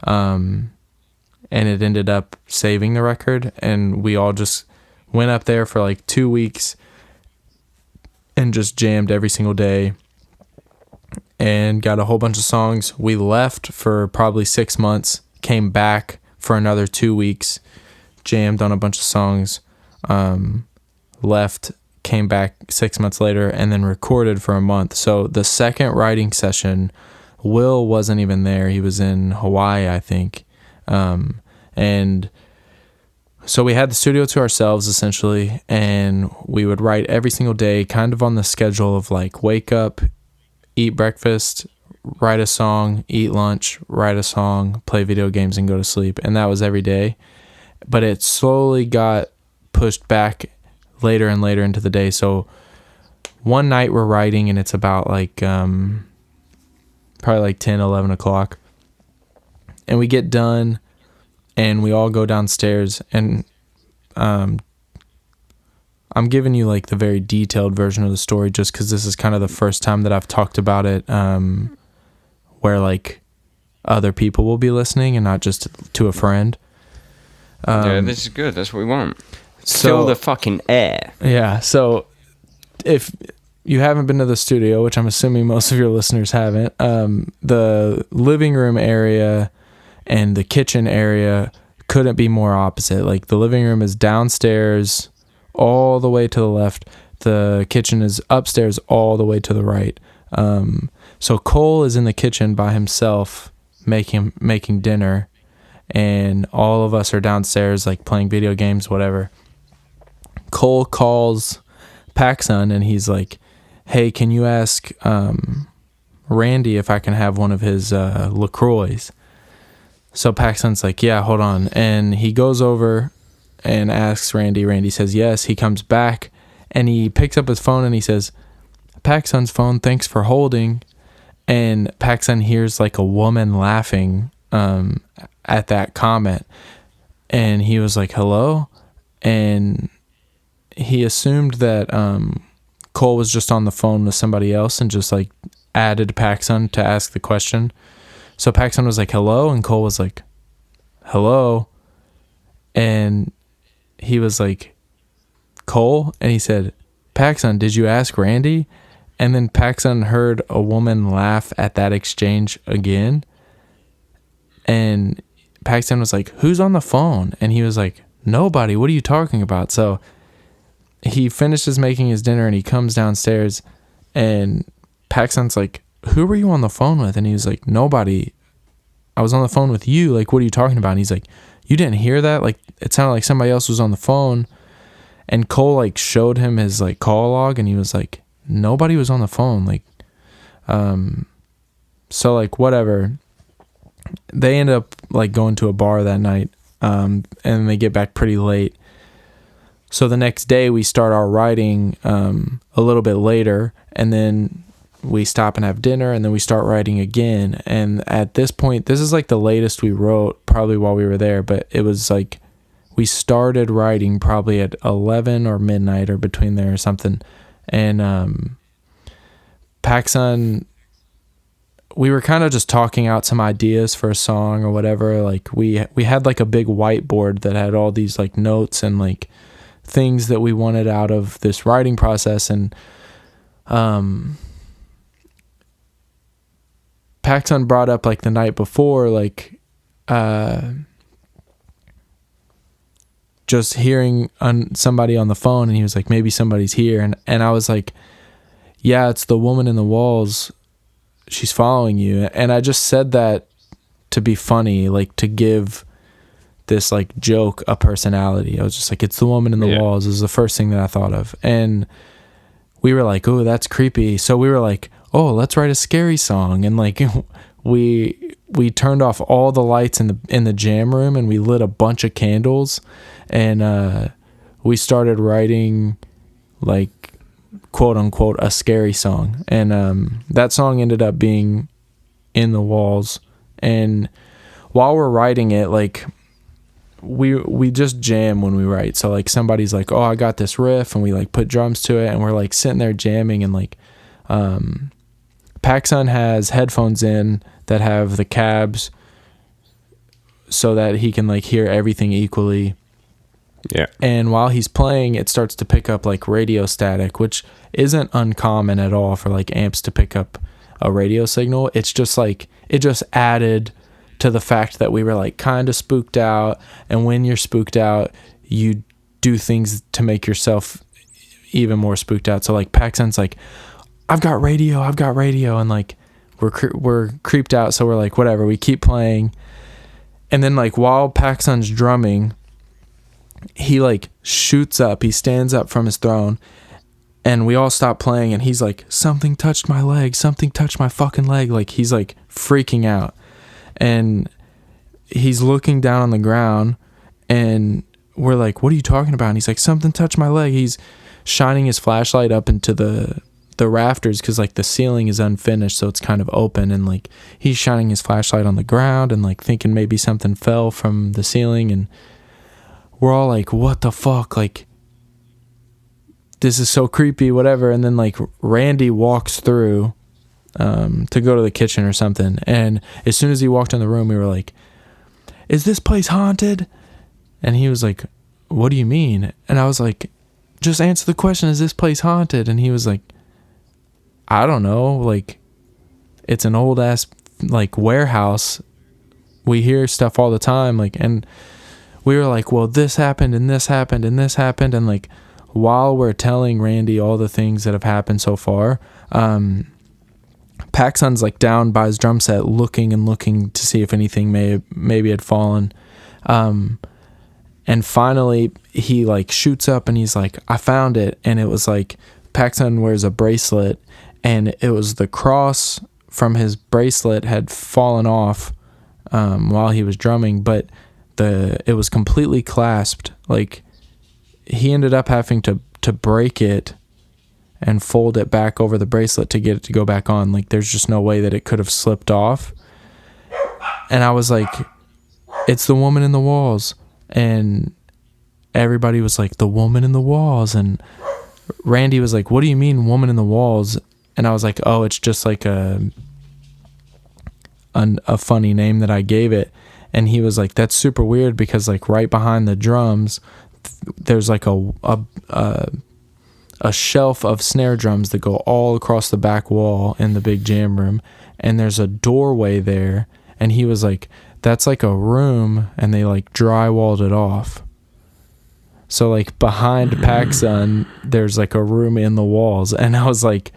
and it ended up saving the record, and we all just went up there for like 2 weeks and just jammed every single day. and got a whole bunch of songs. We left for probably 6 months, came back for another 2 weeks, jammed on a bunch of songs, left, came back 6 months later, and then recorded for a month. So the second writing session, Will wasn't even there. He was in Hawaii, I think. And so we had the studio to ourselves essentially, and we would write every single day, kind of on the schedule of like wake up, eat breakfast, write a song, eat lunch, write a song, play video games, and go to sleep. And that was every day. But it slowly got pushed back later and later into the day. So one night we're writing, and it's about like probably like 10, 11 o'clock. And we get done, and we all go downstairs, and I'm giving you like the very detailed version of the story just because this is kind of the first time that I've talked about it where like other people will be listening and not just to a friend. Yeah, this is good. That's what we want. Fill the fucking air. Yeah, so if you haven't been to the studio, which I'm assuming most of your listeners haven't, the living room area and the kitchen area couldn't be more opposite. Like the living room is downstairs all the way to the left. The kitchen is upstairs all the way to the right. So Cole is in the kitchen by himself making dinner, and all of us are downstairs like playing video games, whatever. Cole calls PacSun and he's like, hey, can you ask Randy if I can have one of his LaCroix? So PacSun's like, yeah, hold on. And he goes over and asks Randy. Randy says yes. He comes back and he picks up his phone and he says, PacSun's phone, thanks for holding. And PacSun hears like a woman laughing at that comment. And he was like, hello? And he assumed that Cole was just on the phone with somebody else and just like added PacSun to ask the question. So PacSun was like, hello? And Cole was like, hello? And he was like, Cole? And he said, PacSun, did you ask Randy? And then PacSun heard a woman laugh at that exchange again. And PacSun was like, who's on the phone? And he was like, nobody. What are you talking about? So he finishes making his dinner and he comes downstairs and PacSun's like, who were you on the phone with? And he was like, nobody. I was on the phone with you. Like, what are you talking about? And he's like, you didn't hear that? Like, it sounded like somebody else was on the phone. And Cole like showed him his like call log and he was like, nobody was on the phone. Like, so like whatever. They end up like going to a bar that night, and they get back pretty late. So the next day we start our writing a little bit later, and then we stop and have dinner, and then we start writing again. And at this point, this is like the latest we wrote probably while we were there, but it was like we started writing probably at 11 or midnight or between there or something. And PacSun, we were kind of just talking out some ideas for a song or whatever. Like we had like a big whiteboard that had all these like notes and like things that we wanted out of this writing process. And PacSun brought up like the night before, like just hearing somebody on the phone, and he was like, maybe somebody's here. And I was like, yeah, it's the woman in the walls. She's following you. And I just said that to be funny, like to give this like joke a personality. I was just like, it's the woman in the walls is the first thing that I thought of. And we were like, oh, that's creepy. So we were like, oh, let's write a scary song. And like we turned off all the lights in the jam room, and we lit a bunch of candles, and we started writing like quote unquote a scary song. And that song ended up being In the Walls. And while we're writing it, like we just jam when we write. So like somebody's like, oh, I got this riff, and we like put drums to it, and we're like sitting there jamming. And like PacSun has headphones in that have the cabs so that he can like hear everything equally. Yeah. And while he's playing, it starts to pick up like radio static, which isn't uncommon at all for like amps to pick up a radio signal. It's just like it just added to the fact that we were like kind of spooked out, and when you're spooked out, you do things to make yourself even more spooked out. So like PacSun's like, I've got radio, and like we're creeped out, so we're like, whatever, we keep playing. And then like while PacSun's drumming, he like shoots up, he stands up from his throne, and we all stop playing, and he's like, something touched my leg, something touched my fucking leg. Like he's like freaking out, and he's looking down on the ground, and we're like, what are you talking about? And he's like, something touched my leg. He's shining his flashlight up into the rafters, because like the ceiling is unfinished, so it's kind of open, and like he's shining his flashlight on the ground and like thinking maybe something fell from the ceiling, and we're all like, what the fuck, like this is so creepy, whatever. And then like Randy walks through to go to the kitchen or something, and as soon as he walked in the room, we were like, is this place haunted? And he was like, what do you mean? And I was like, just answer the question, is this place haunted? And he was like, I don't know, like it's an old ass like warehouse, we hear stuff all the time, like. And we were like, well, this happened and this happened and this happened, and like while we're telling Randy all the things that have happened so far, PacSun's like down by his drum set looking to see if anything maybe had fallen, and finally he like shoots up and he's like, I found it. And it was like PacSun wears a bracelet, and it was the cross from his bracelet had fallen off while he was drumming, but it was completely clasped. Like he ended up having to break it and fold it back over the bracelet to get it to go back on. Like there's just no way that it could have slipped off. And I was like, it's the woman in the walls. And everybody was like, the woman in the walls. And Randy was like, what do you mean woman in the walls? And I was like, oh, it's just like a funny name that I gave it. And he was like, that's super weird, because like right behind the drums there's like a shelf of snare drums that go all across the back wall in the big jam room, and there's a doorway there. And he was like, that's like a room, and they like drywalled it off. So like behind PacSun there's like a room in the walls. And I was like,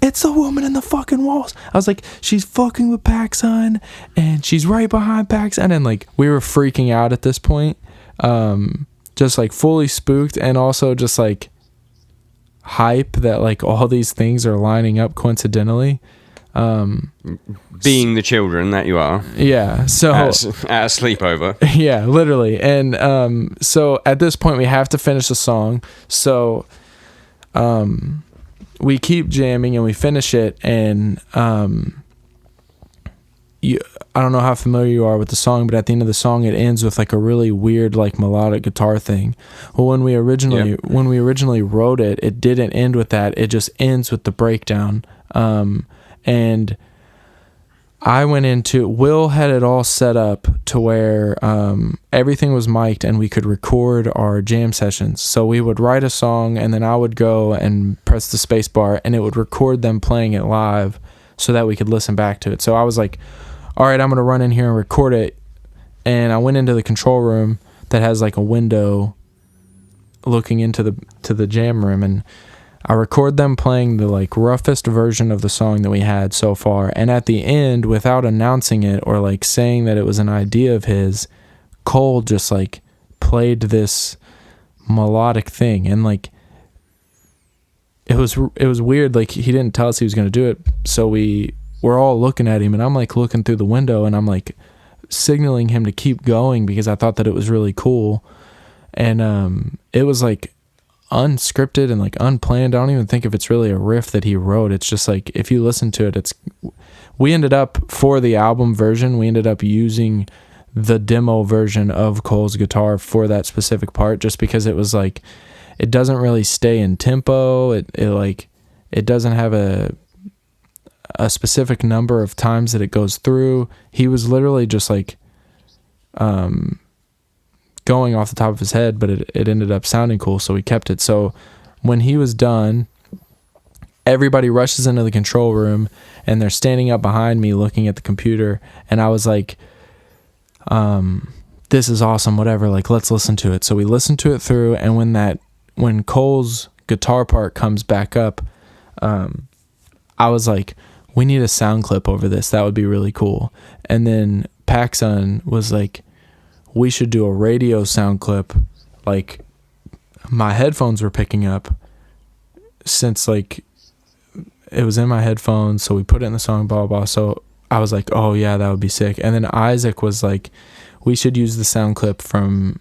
it's the woman in the fucking walls. I was like, she's fucking with PacSun, and she's right behind PacSun. And like we were freaking out at this point, just like fully spooked, and also just like hype that like all these things are lining up coincidentally. Being the children that you are. Yeah. So at a sleepover. Yeah, literally. And so at this point we have to finish the song. So we keep jamming and we finish it, and I don't know how familiar you are with the song, but at the end of the song it ends with like a really weird like melodic guitar thing. Well, when we originally wrote it, it didn't end with that. It just ends with the breakdown. And I went into, Will had it all set up to where everything was mic'd and we could record our jam sessions. So we would write a song, and then I would go and press the space bar, and it would record them playing it live so that we could listen back to it. So I was like, all right, I'm going to run in here and record it. And I went into the control room that has like a window looking into the jam room, and I record them playing the like roughest version of the song that we had so far. And at the end, without announcing it or like saying that it was an idea of his, Cole just like played this melodic thing. And like it was weird. Like he didn't tell us he was going to do it. So we're all looking at him, and I'm like looking through the window, and I'm like signaling him to keep going because I thought that it was really cool. And it was like unscripted and like unplanned. I don't even think if it's really a riff that he wrote. It's just like, if you listen to it, we ended up, for the album version, we ended up using the demo version of Cole's guitar for that specific part, just because it was like, it doesn't really stay in tempo. It doesn't have a specific number of times that it goes through. He was literally just like going off the top of his head, but it ended up sounding cool, so we kept it. So when he was done, everybody rushes into the control room and they're standing up behind me looking at the computer, and I was like, this is awesome, whatever, like let's listen to it. So we listened to it through, and when Cole's guitar part comes back up, I was like, we need a sound clip over this, that would be really cool. And then PacSun was like, we should do a radio sound clip like my headphones were picking up, since like it was in my headphones, so we put it in the song, blah blah blah. So I was like, oh yeah, that would be sick. And then Isaac was like, we should use the sound clip from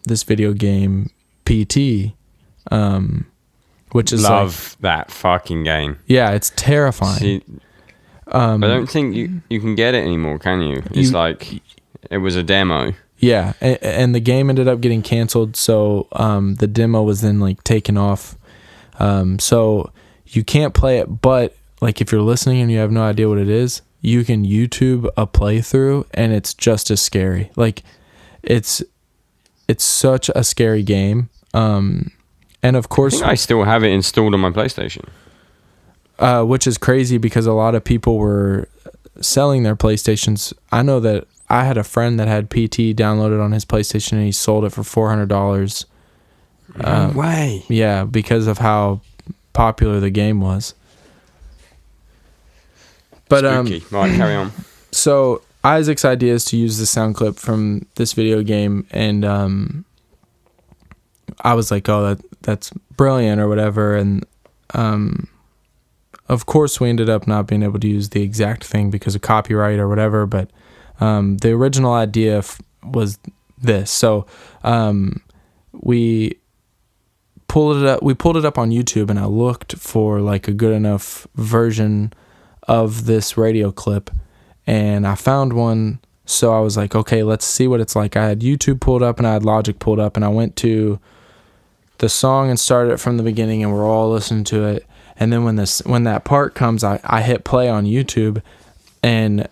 this video game PT, which is love that fucking game. Yeah, it's terrifying. See, I don't think you can get it anymore, can you? It's like it was a demo. Yeah, and the game ended up getting canceled, so the demo was then like taken off. So you can't play it, but like if you're listening and you have no idea what it is, you can YouTube a playthrough, and it's just as scary. Like it's such a scary game. And of course, I still have it installed on my PlayStation. Which is crazy because a lot of people were selling their PlayStations. I know that I had a friend that had PT downloaded on his PlayStation, and he sold it for $400. No way. Yeah, because of how popular the game was. But spooky. Right, carry on. So Isaac's idea is to use the sound clip from this video game, and I was like, oh, that's brilliant or whatever. And of course we ended up not being able to use the exact thing because of copyright or whatever, but the original idea was this. So we pulled it up on YouTube, and I looked for like a good enough version of this radio clip, and I found one. So I was like, okay, let's see what it's like. I had YouTube pulled up and I had Logic pulled up, and I went to the song and started it from the beginning, and we're all listening to it. And then when that part comes, I hit play on YouTube, and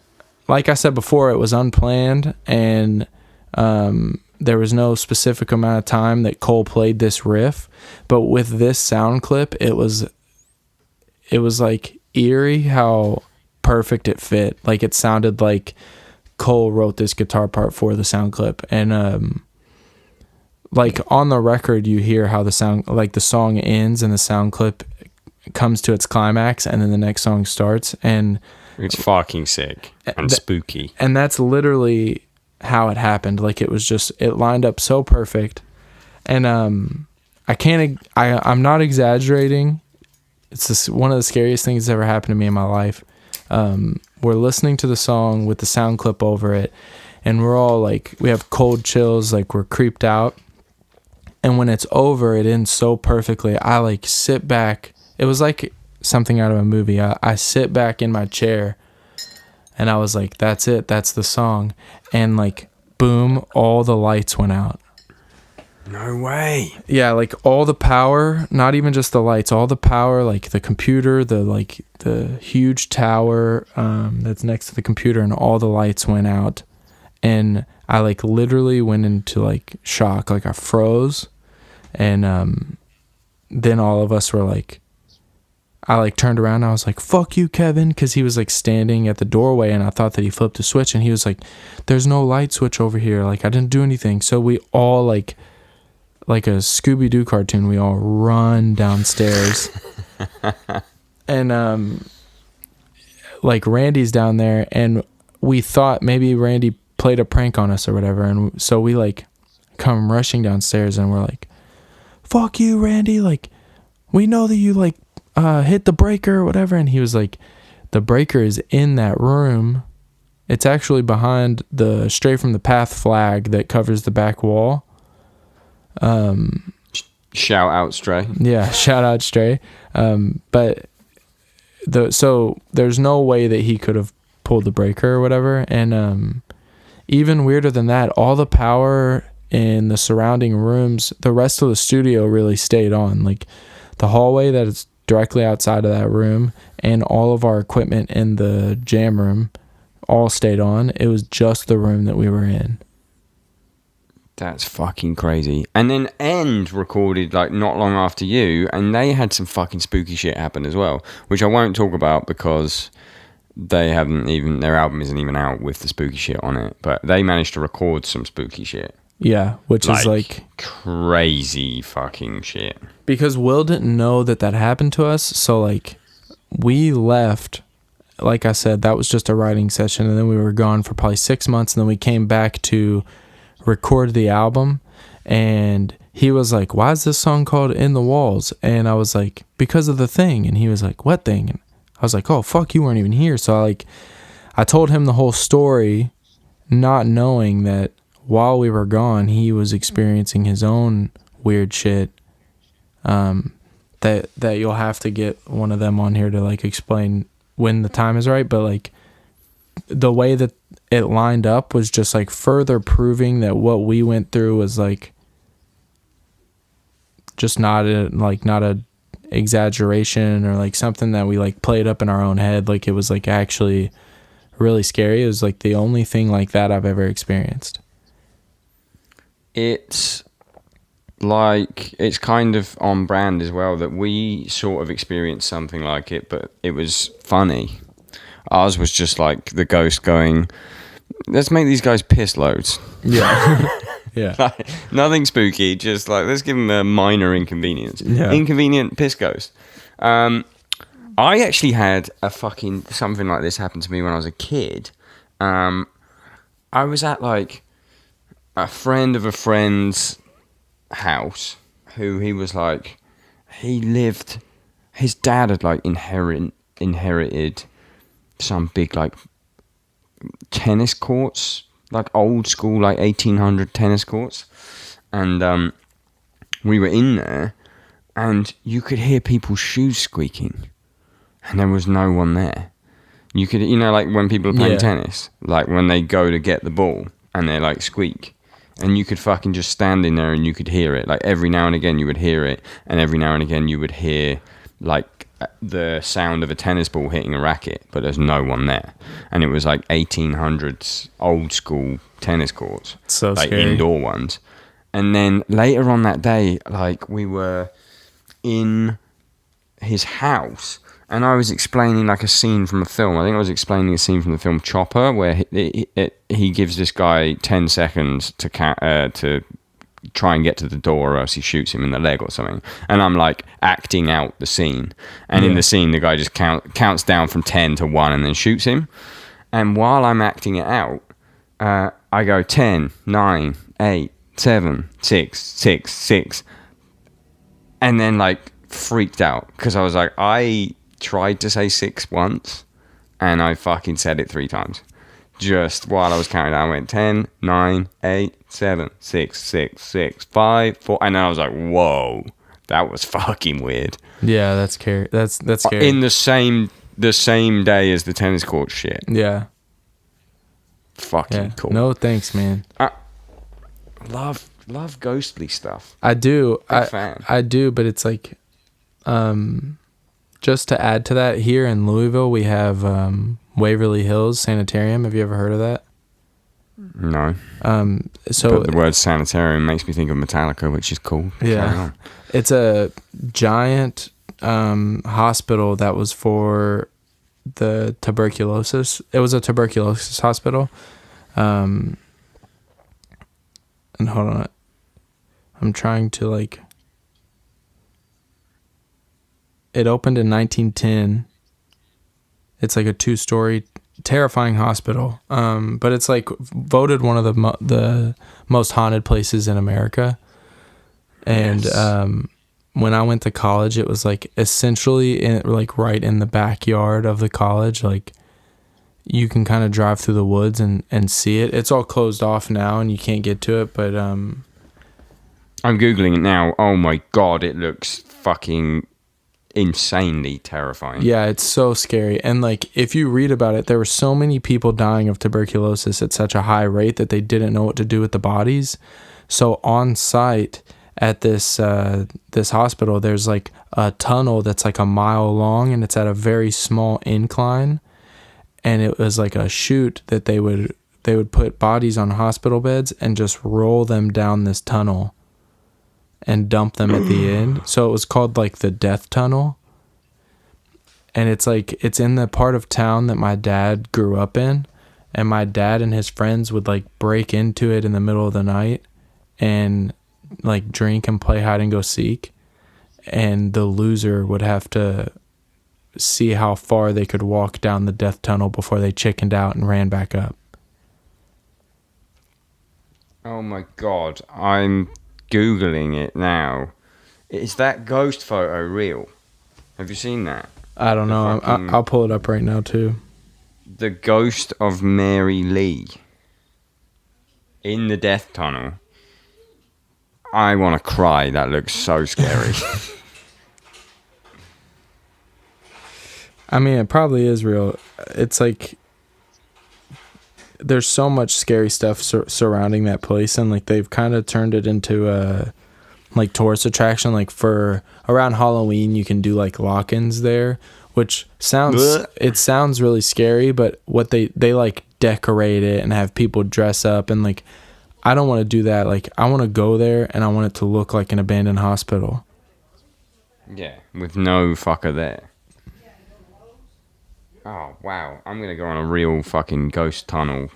like I said before, it was unplanned, and there was no specific amount of time that Cole played this riff. But with this sound clip, it was like eerie how perfect it fit. Like it sounded like Cole wrote this guitar part for the sound clip. And like on the record, you hear how the song ends and the sound clip comes to its climax, and then the next song starts, and it's fucking sick and spooky. And that's literally how it happened. Like it lined up so perfect. And I'm not exaggerating. It's one of the scariest things that's ever happened to me in my life. We're listening to the song with the sound clip over it, and we're all like, we have cold chills, like we're creeped out. And when it's over, it ends so perfectly. I like sit back. It was like something out of a movie. I sit back in my chair, and I was like, that's it. That's the song. And like, boom, all the lights went out. No way. Yeah, like all the power, not even just the lights, all the power, like the computer, the huge tower that's next to the computer, and all the lights went out. And I like literally went into like shock, like I froze. And then all of us were like, I like turned around and I was like, fuck you, Kevin, because he was like standing at the doorway, and I thought that he flipped a switch, and he was like, there's no light switch over here, like I didn't do anything. So we all like a Scooby-Doo cartoon, we all run downstairs. And like Randy's down there, and we thought maybe Randy played a prank on us or whatever, and so we like come rushing downstairs, and we're like, fuck you, Randy, like we know that you like hit the breaker or whatever. And he was like, the breaker is in that room. It's actually behind the Stray from the Path flag that covers the back wall. Shout out Stray. Yeah, shout out Stray. But so there's no way that he could have pulled the breaker or whatever. And even weirder than that, all the power in the surrounding rooms, the rest of the studio really stayed on. Like the hallway that is directly outside of that room, and all of our equipment in the jam room all stayed on. It was just the room that we were in. That's fucking crazy. And then End recorded like not long after you, and they had some fucking spooky shit happen as well, which I won't talk about because their album isn't even out with the spooky shit on it. But they managed to record some spooky shit. Yeah, which is like crazy fucking shit. Because Will didn't know that happened to us, so like we left. Like I said, that was just a writing session, and then we were gone for probably 6 months, and then we came back to record the album, and he was like, "Why is this song called In the Walls?" And I was like, "Because of the thing." And he was like, "What thing?" And I was like, "Oh fuck, you weren't even here." So I told him the whole story, not knowing that while we were gone, he was experiencing his own weird shit. That you'll have to get one of them on here to like explain when the time is right, but like the way that it lined up was just like further proving that what we went through was like just not a exaggeration or like something that we like played up in our own head. Like it was like actually really scary. It was like the only thing like that I've ever experienced. It's like, it's kind of on brand as well that we sort of experienced something like it, but it was funny. Ours was just like the ghost going, let's make these guys piss loads. Yeah. Yeah. Like, nothing spooky, just like, let's give them a minor inconvenience. Yeah. Inconvenient piss ghost. I actually had something like this happen to me when I was a kid. I was at like a friend of a friend's house who his dad had like inherited some big like tennis courts, like old school like 1800 tennis courts, and we were in there and you could hear people's shoes squeaking and there was no one there. You could, like when people are playing tennis, like when they go to get the ball and they like squeak, and you could fucking just stand in there and you could hear it. Like every now and again you would hear it, and every now and again you would hear like the sound of a tennis ball hitting a racket, but there's no one there. And it was like 1800s old school tennis courts, so like scary. Indoor ones. And then later on that day, like we were in his house, and I was explaining like a scene from a film. I think I was explaining a scene from the film Chopper, where he gives this guy 10 seconds to try and get to the door, or else he shoots him in the leg or something. And I'm like acting out the scene. And in the scene, the guy just counts down from 10 to 1 and then shoots him. And while I'm acting it out, I go 10, 9, 8, 7, 6, 6, 6. And then like freaked out because I was like, I tried to say 6 once and I fucking said it 3 times. Just while I was counting down, I went 10, 9, 8, 7, 6, 6, 6, 5, 4. And then I was like, whoa, that was fucking weird. Yeah, that's scary. That's scary. In the same day as the tennis court shit. Yeah. Fucking cool. No thanks, man. Love ghostly stuff. I do. Big fan. I do, but it's like, just to add to that, here in Louisville, we have Waverly Hills Sanitarium. Have you ever heard of that? No. So but the word sanitarium makes me think of Metallica, which is cool. Yeah. It's a giant hospital that was for the tuberculosis. It was a tuberculosis hospital. And hold on. I'm trying to like... It opened in 1910. It's like a 2-story, terrifying hospital. But it's like voted one of the most haunted places in America. And when I went to college, it was like essentially like right in the backyard of the college. Like you can kind of drive through the woods and see it. It's all closed off now and you can't get to it. But I'm Googling it now. Oh my God, it looks fucking insanely terrifying. Yeah, it's so scary. And like if you read about it, there were so many people dying of tuberculosis at such a high rate that they didn't know what to do with the bodies. So on site at this hospital, there's like a tunnel that's like a mile long and it's at a very small incline, and it was like a chute that they would they would put bodies on hospital beds and just roll them down this tunnel and dump them at the end. So it was called like the death tunnel. And it's like, it's in the part of town that my dad grew up in. And my dad and his friends would like break into it in the middle of the night and like drink and play hide and go seek. And the loser would have to see how far they could walk down the death tunnel before they chickened out and ran back up. Oh my God, I'm Googling it now. Is that ghost photo real? Have you seen that? I don't know. I'll pull it up right now too. The ghost of Mary Lee in the death tunnel. I want to cry. That looks so scary. I mean, it probably is real. It's like there's so much scary stuff surrounding that place, and like they've kind of turned it into a like tourist attraction. Like for around Halloween, you can do like lock-ins there, which sounds really scary. But what they like decorate it and have people dress up, and like I don't want to do that. Like I want to go there and I want it to look like an abandoned hospital. Yeah, with no fucker there. Oh, wow. I'm going to go on a real fucking ghost tunnel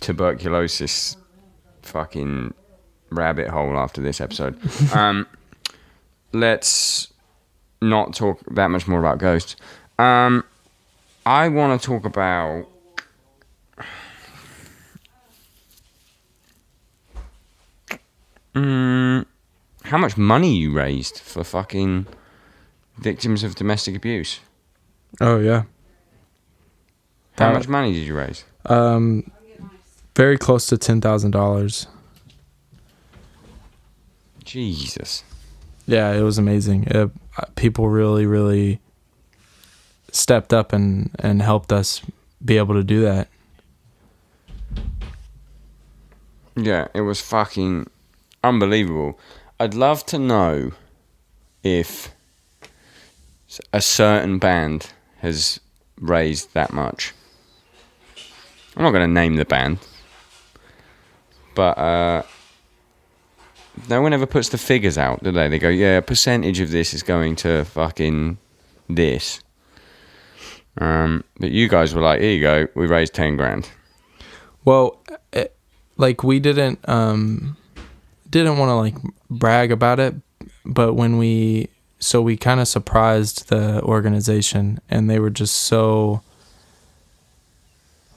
tuberculosis fucking rabbit hole after this episode. Let's not talk that much more about ghosts. I want to talk about how much money you raised for fucking victims of domestic abuse. Oh yeah. How much money did you raise? Very close to $10,000. Jesus. Yeah, it was amazing. People really, really stepped up and helped us be able to do that. Yeah, it was fucking unbelievable. I'd love to know if a certain band has raised that much. I'm not going to name the band, but no one ever puts the figures out, do they? They go, yeah, a percentage of this is going to fucking this. But you guys were like, here you go, we raised 10 grand. Well, like we didn't want to like brag about it, but when we kind of surprised the organization, and they were just so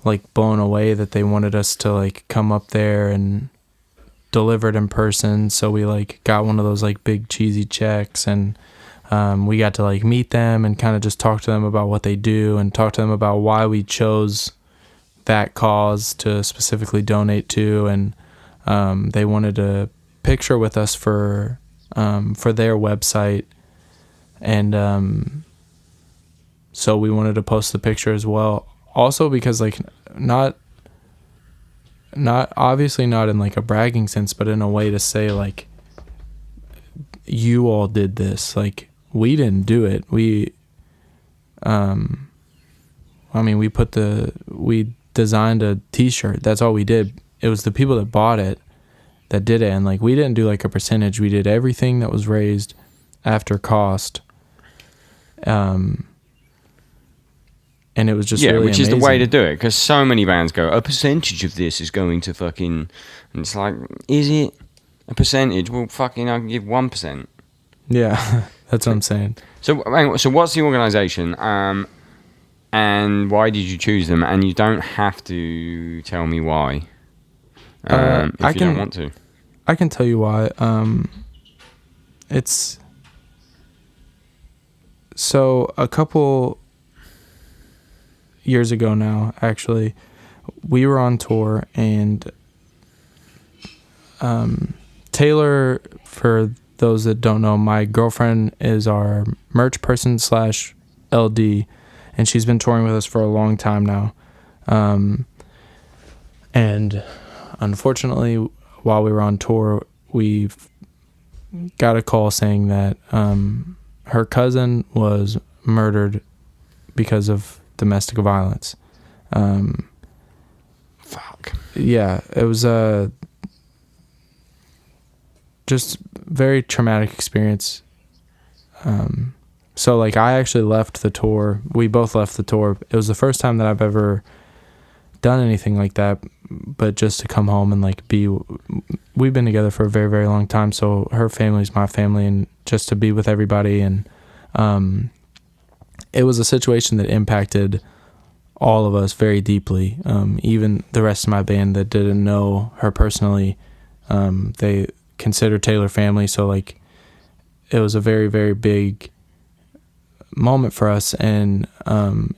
like blown away that they wanted us to like come up there and deliver it in person. So we like got one of those like big cheesy checks, and we got to like meet them and kind of just talk to them about what they do and talk to them about why we chose that cause to specifically donate to. And they wanted a picture with us for their website. And so we wanted to post the picture as well. Also because like not obviously not in like a bragging sense, but in a way to say like, you all did this. Like we didn't do it. We designed a t-shirt. That's all we did. It was the people that bought it that did it. And like, we didn't do like a percentage. We did everything that was raised after cost. And it was just really which amazing. is the way to do it, because so many bands go, a percentage of this is going to fucking, and it's like, is it a percentage? Well, fucking, I can give 1%. Yeah, that's what I'm saying. So what's the organisation, and why did you choose them? And you don't have to tell me why, if you don't want to. I can tell you why. It's so a couple years ago now, actually, we were on tour, and Taylor, for those that don't know, my girlfriend is our merch person / LD, and she's been touring with us for a long time now. And unfortunately, while we were on tour, we got a call saying that her cousin was murdered because of domestic violence. Fuck. Yeah, it was just very traumatic experience. So like I actually left the tour. We both left the tour. It was the first time that I've ever done anything like that, but just to come home and like we've been together for a very, very long time. So her family's my family, and just to be with everybody. And it was a situation that impacted all of us very deeply. Even the rest of my band that didn't know her personally, they consider Taylor family. So like it was a very, very big moment for us. And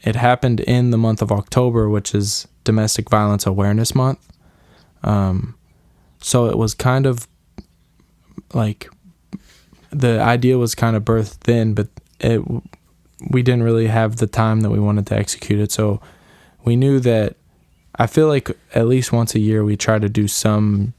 it happened in the month of October, which is Domestic Violence Awareness Month. So it was kind of like the idea was kind of birthed then, but we didn't really have the time that we wanted to execute it. So we knew that, I feel like at least once a year we try to do some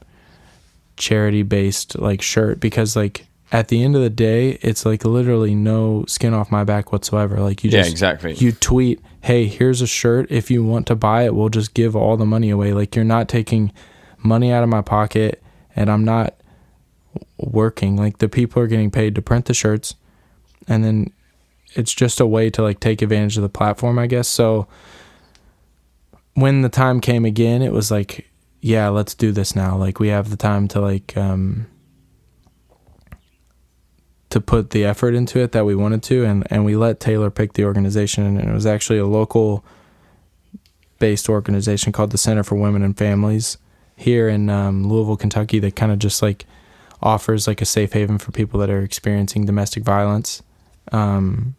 charity based like shirt, because like at the end of the day it's like literally no skin off my back whatsoever. Like you just, exactly. You tweet, hey, here's a shirt, if you want to buy it, we'll just give all the money away. Like you're not taking money out of my pocket, and I'm not working. Like the people are getting paid to print the shirts, and then it's just a way to like take advantage of the platform, I guess. So when the time came again, it was like, yeah, let's do this now. Like we have the time to like to put the effort into it that we wanted to, and we let Taylor pick the organization. And it was actually a local based organization called the Center for Women and Families here in Louisville, Kentucky, that kind of just like offers like a safe haven for people that are experiencing domestic violence, and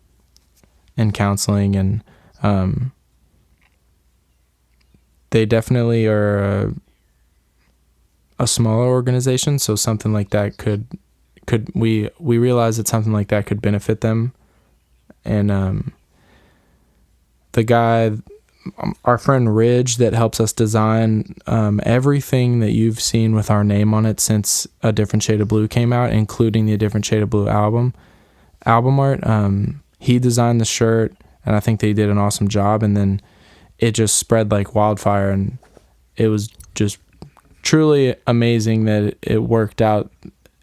counseling. And they definitely are a smaller organization, so something like that could we realized that something like that could benefit them. And the guy, our friend Ridge, that helps us design everything that you've seen with our name on it since A Different Shade of Blue came out, including the A Different Shade of Blue album art. He designed the shirt, and I think they did an awesome job. And then it just spread like wildfire, and it was just truly amazing that it worked out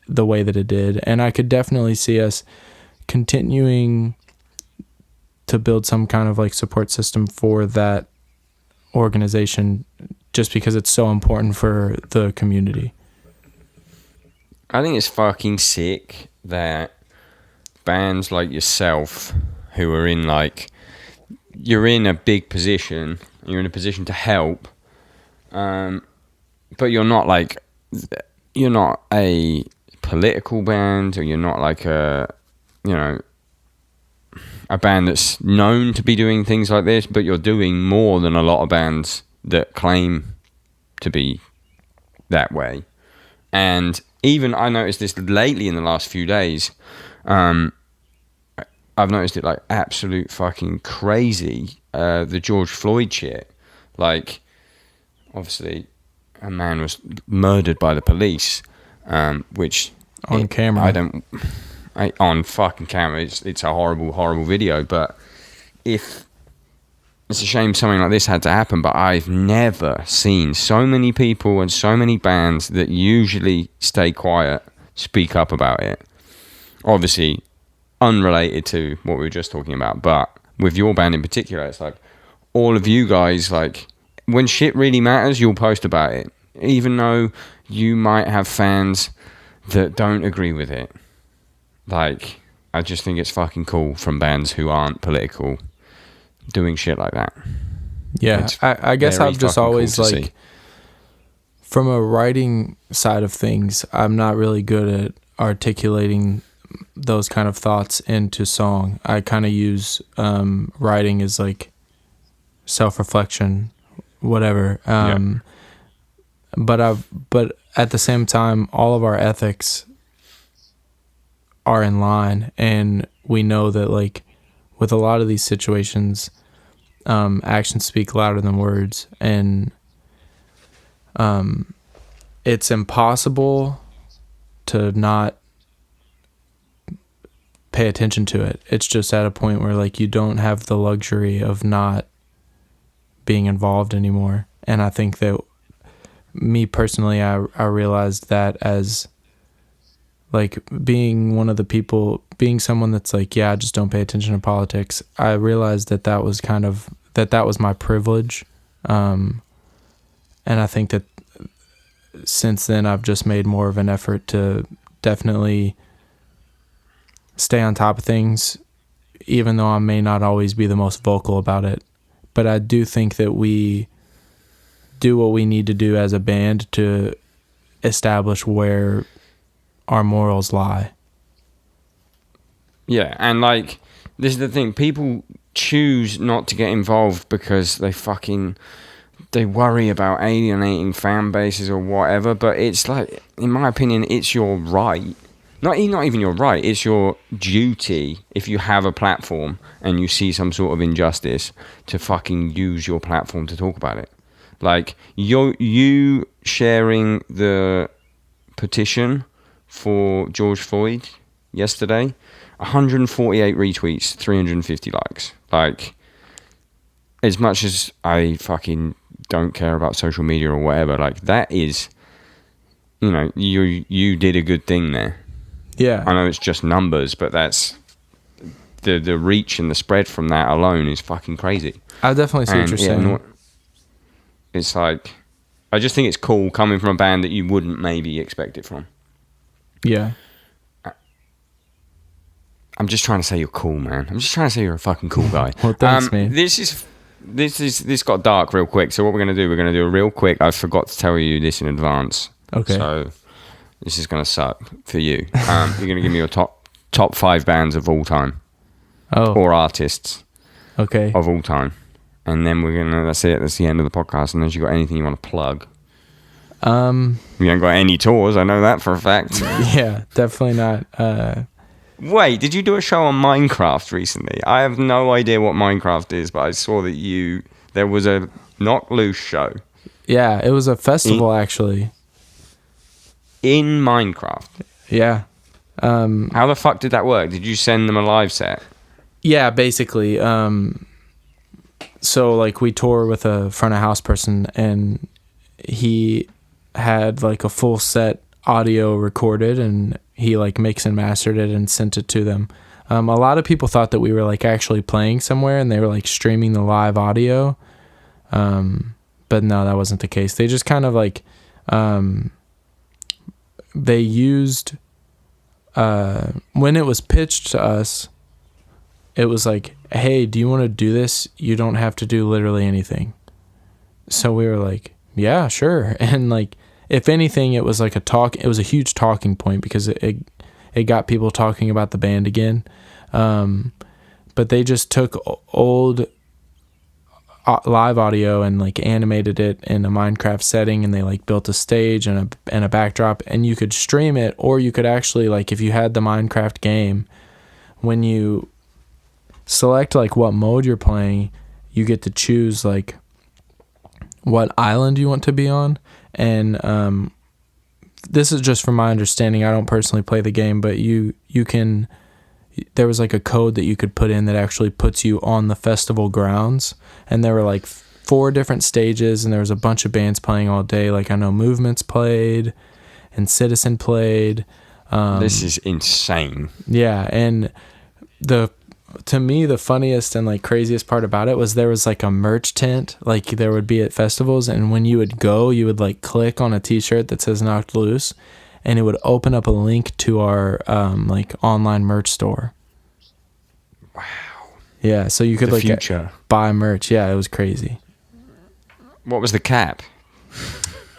the way that it did. And I could definitely see us continuing to build some kind of like support system for that organization, just because it's so important for the community. I think it's fucking sick that bands like yourself, who are in like, you're in a big position, you're in a position to help, but you're not a political band, or you're not like a band that's known to be doing things like this, but you're doing more than a lot of bands that claim to be that way. And even I noticed this lately in the last few days, I've noticed it like absolute fucking crazy, the George Floyd shit. Like, obviously a man was murdered by the police, which on camera. On fucking camera. It's a horrible, horrible video. But if it's a shame something like this had to happen, but I've never seen so many people and so many bands that usually stay quiet speak up about it. Obviously, unrelated to what we were just talking about, but with your band in particular, it's like all of you guys, like, when shit really matters, you'll post about it, even though you might have fans that don't agree with it. Like, I just think it's fucking cool from bands who aren't political doing shit like that. Yeah, I guess I've just always cool like, from a writing side of things, I'm not really good at articulating those kind of thoughts into song. I kind of use writing as like self-reflection, whatever. But at the same time, all of our ethics are in line, and we know that like with a lot of these situations, actions speak louder than words, and it's impossible to not pay attention to it. It's just at a point where like you don't have the luxury of not being involved anymore. And I think that me personally, I realized that as like being one of the people, being someone that's like, yeah, I just don't pay attention to politics. I realized that was kind of, that was my privilege. And I think that since then I've just made more of an effort to definitely stay on top of things, even though I may not always be the most vocal about it. But I do think that we do what we need to do as a band to establish where our morals lie. Yeah, and like, this is the thing, people choose not to get involved because they worry about alienating fan bases or whatever, but it's like, in my opinion, it's your right. Not even your right, it's your duty, if you have a platform and you see some sort of injustice, to fucking use your platform to talk about it. Like, you sharing the petition for George Floyd yesterday, 148 retweets, 350 likes. Like, as much as I fucking don't care about social media or whatever, like, that is, you know, you did a good thing there. Yeah. I know it's just numbers, but that's the reach and the spread from that alone is fucking crazy. I definitely see what you're saying. It's like, I just think it's cool coming from a band that you wouldn't maybe expect it from. Yeah. I'm just trying to say you're cool, man. I'm just trying to say you're a fucking cool guy. Well, thanks, man. This got dark real quick. So what we're gonna do? We're gonna do a real quick. I forgot to tell you this in advance. Okay. So this is gonna suck for you. You're gonna give me your top 5 bands of all time. Oh. Or artists. Okay. Of all time. And then that's it. That's the end of the podcast. Unless you got anything you want to plug. You haven't got any tours. I know that for a fact. Yeah, definitely not. Wait, did you do a show on Minecraft recently? I have no idea what Minecraft is, but I saw that there was a Knock Loose show. Yeah, it was a festival actually. In Minecraft? Yeah. How the fuck did that work? Did you send them a live set? Yeah, basically. So like we tour with a front of house person, and he had like a full set audio recorded, and he like mixed and mastered it and sent it to them. A lot of people thought that we were like actually playing somewhere and they were like streaming the live audio. But no, that wasn't the case. They just kind of like, they used, when it was pitched to us, it was like, hey, do you want to do this? You don't have to do literally anything. So we were like, yeah, sure. And like, if anything, it was like it was a huge talking point because it got people talking about the band again. But they just took old live audio and like animated it in a Minecraft setting, and they like built a stage and a backdrop, and you could stream it, or you could actually, like, if you had the Minecraft game, when you select like what mode you're playing, you get to choose like what island you want to be on. And this is just from my understanding. I don't personally play the game, but you can, there was like a code that you could put in that actually puts you on the festival grounds. And there were like 4 different stages, and there was a bunch of bands playing all day. Like I know Movements played and Citizen played. This is insane. Yeah. And to me, the funniest and like craziest part about it was there was like a merch tent like there would be at festivals, and when you would go, you would like click on a t-shirt that says Knocked Loose, and it would open up a link to our like online merch store. Wow. Yeah, so you could the like future. Buy merch. Yeah, it was crazy. What was the cap?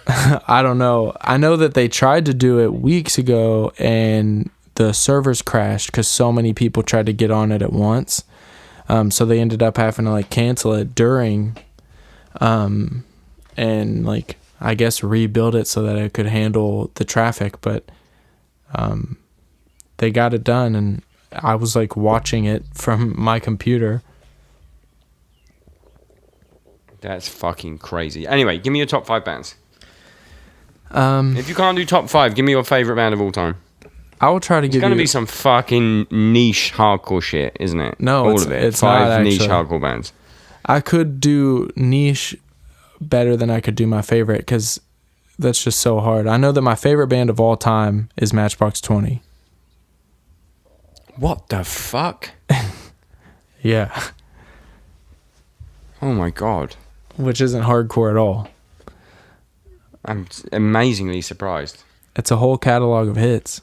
I don't know. I know that they tried to do it weeks ago, and the servers crashed because so many people tried to get on it at once. So they ended up having to like cancel it during, and like I guess rebuild it so that it could handle the traffic. But they got it done, and I was like watching it from my computer. That's fucking crazy. Anyway, give me your top 5 bands. If you can't do top 5, give me your favorite band of all time. I will try to give you... It's going to be some fucking niche hardcore shit, isn't it? No, all of it. It's 5 not, niche actually. hardcore bands. I could do niche better than I could do my favorite because that's just so hard. I know that my favorite band of all time is Matchbox 20. What the fuck? Yeah. Oh my god. Which isn't hardcore at all. I'm amazingly surprised. It's a whole catalog of hits.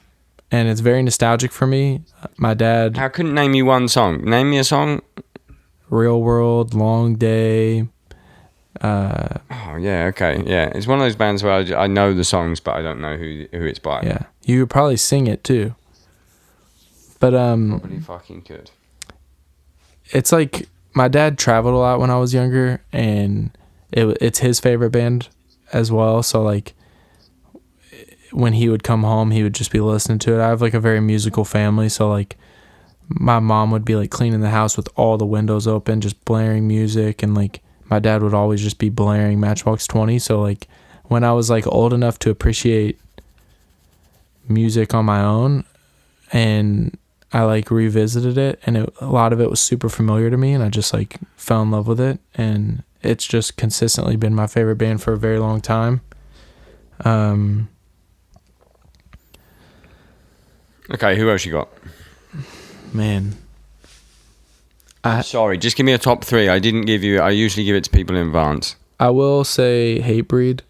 And it's very nostalgic for me. My dad... I couldn't name you one song. Name me a song. Real World, Long Day. Oh, yeah, okay. Yeah, it's one of those bands where I know the songs, but I don't know who it's by. Yeah. You could probably sing it, too. But, Probably fucking could. It's like... My dad traveled a lot when I was younger, and it's his favorite band as well. So, like, when he would come home, he would just be listening to it. I have, like, a very musical family, so, like, my mom would be, like, cleaning the house with all the windows open, just blaring music, and, like, my dad would always just be blaring Matchbox 20. So, like, when I was, like, old enough to appreciate music on my own, and I like revisited it, and a lot of it was super familiar to me, and I just like fell in love with it, and it's just consistently been my favorite band for a very long time. Okay, who else you got? Man, Sorry, just give me a top three. I usually give it to people in advance. I will say Hatebreed.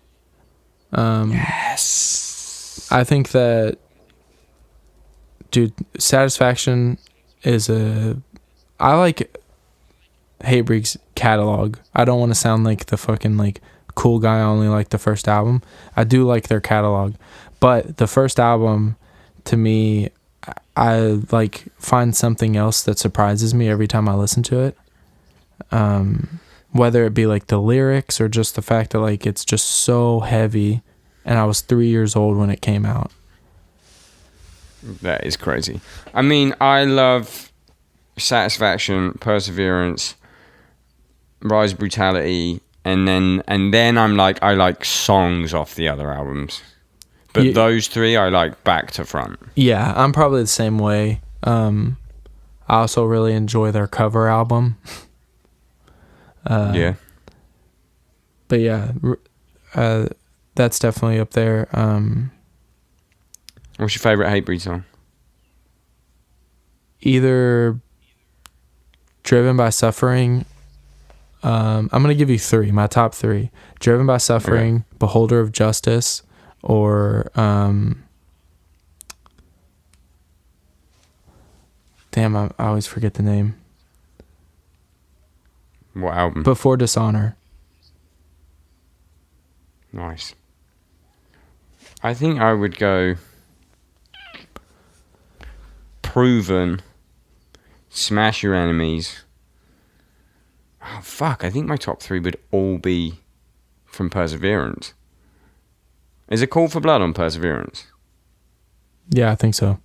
Yes. I think that, dude, Satisfaction is I like Hatebreed's catalog. I don't want to sound like the fucking like cool guy. I only like the first album. I do like their catalog, but the first album, to me, I like find something else that surprises me every time I listen to it. Whether it be like the lyrics or just the fact that like it's just so heavy, and I was 3 years old when it came out. That is crazy. I mean, I love Satisfaction, Perseverance, Rise of Brutality, and then I'm like, I like songs off the other albums. But those three I like back to front. Yeah, I'm probably the same way. I also really enjoy their cover album. Yeah. But yeah, that's definitely up there. What's your favourite Hatebreed song? Either Driven by Suffering. I'm going to give you three, my top three. Driven by Suffering, okay. Beholder of Justice, or... damn, I always forget the name. What album? Before Dishonor. Nice. I think I would go... Proven, Smash Your Enemies. Oh fuck! I think my top three would all be from Perseverance. Is it Call for Blood on Perseverance? Yeah, I think so.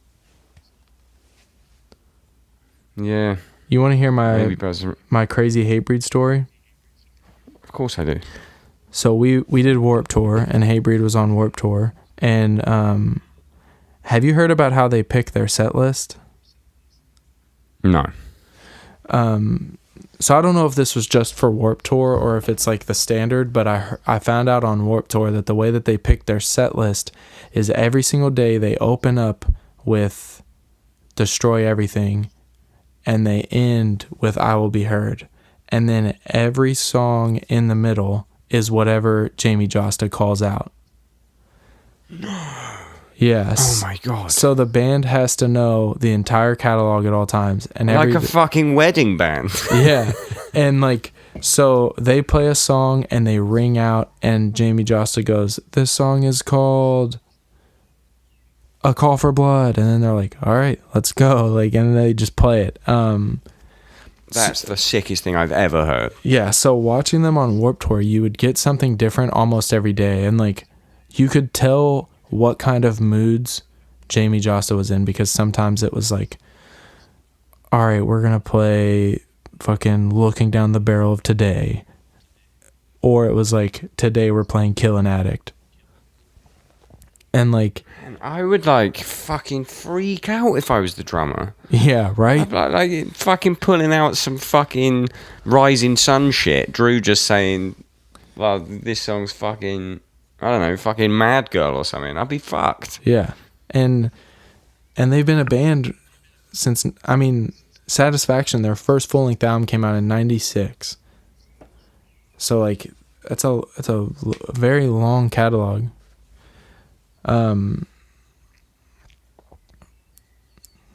Yeah. You want to hear my crazy Hatebreed story? Of course I do. So we did Warped Tour, and Hatebreed was on Warped Tour, and have you heard about how they pick their set list? No. So I don't know if this was just for Warped Tour or if it's like the standard, but I found out on Warped Tour that the way that they pick their set list is every single day they open up with Destroy Everything, and they end with I Will Be Heard. And then every song in the middle is whatever Jamie Josta calls out. Yes. Oh my god. So the band has to know the entire catalog at all times, and like a fucking wedding band. Yeah. And like, so they play a song and they ring out, and Jamie Josta goes, "This song is called A Call for Blood," and then they're like, "All right, let's go." Like, and they just play it. That's the sickest thing I've ever heard. Yeah. So watching them on Warped Tour, you would get something different almost every day, and like, you could tell what kind of moods Jamie Josta was in, because sometimes it was like, all right, we're gonna play fucking Looking Down the Barrel of Today, or it was like, today we're playing Kill an Addict. And like, I would like fucking freak out if I was the drummer. Yeah, right? I'd like fucking pulling out some fucking Rising Sun shit. Drew just saying, well, this song's fucking, I don't know, fucking Mad Girl or something. I'd be fucked. Yeah. And they've been a band since, I mean, Satisfaction, their first full-length album came out in 96. So, like, it's a very long catalog.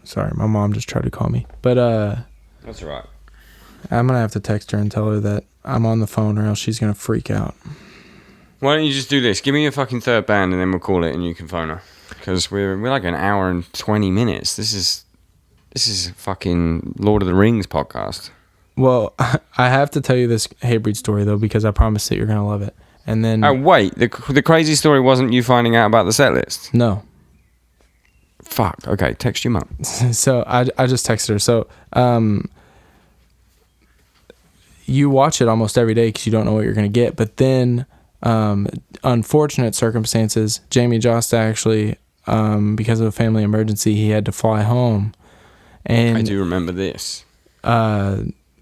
Sorry, my mom just tried to call me. But That's all right. I'm going to have to text her and tell her that I'm on the phone or else she's going to freak out. Why don't you just do this? Give me your fucking third band and then we'll call it and you can phone her. Because we're like an hour and 20 minutes. This is a fucking Lord of the Rings podcast. Well, I have to tell you this Hatebreed story, though, because I promised that you're going to love it. And then... Oh, wait. The crazy story wasn't you finding out about the set list? No. Fuck. Okay, text your mum. So I just texted her. So you watch it almost every day because you don't know what you're going to get. But then, unfortunate circumstances, Jamie Jost actually, because of a family emergency, he had to fly home. And I do remember this.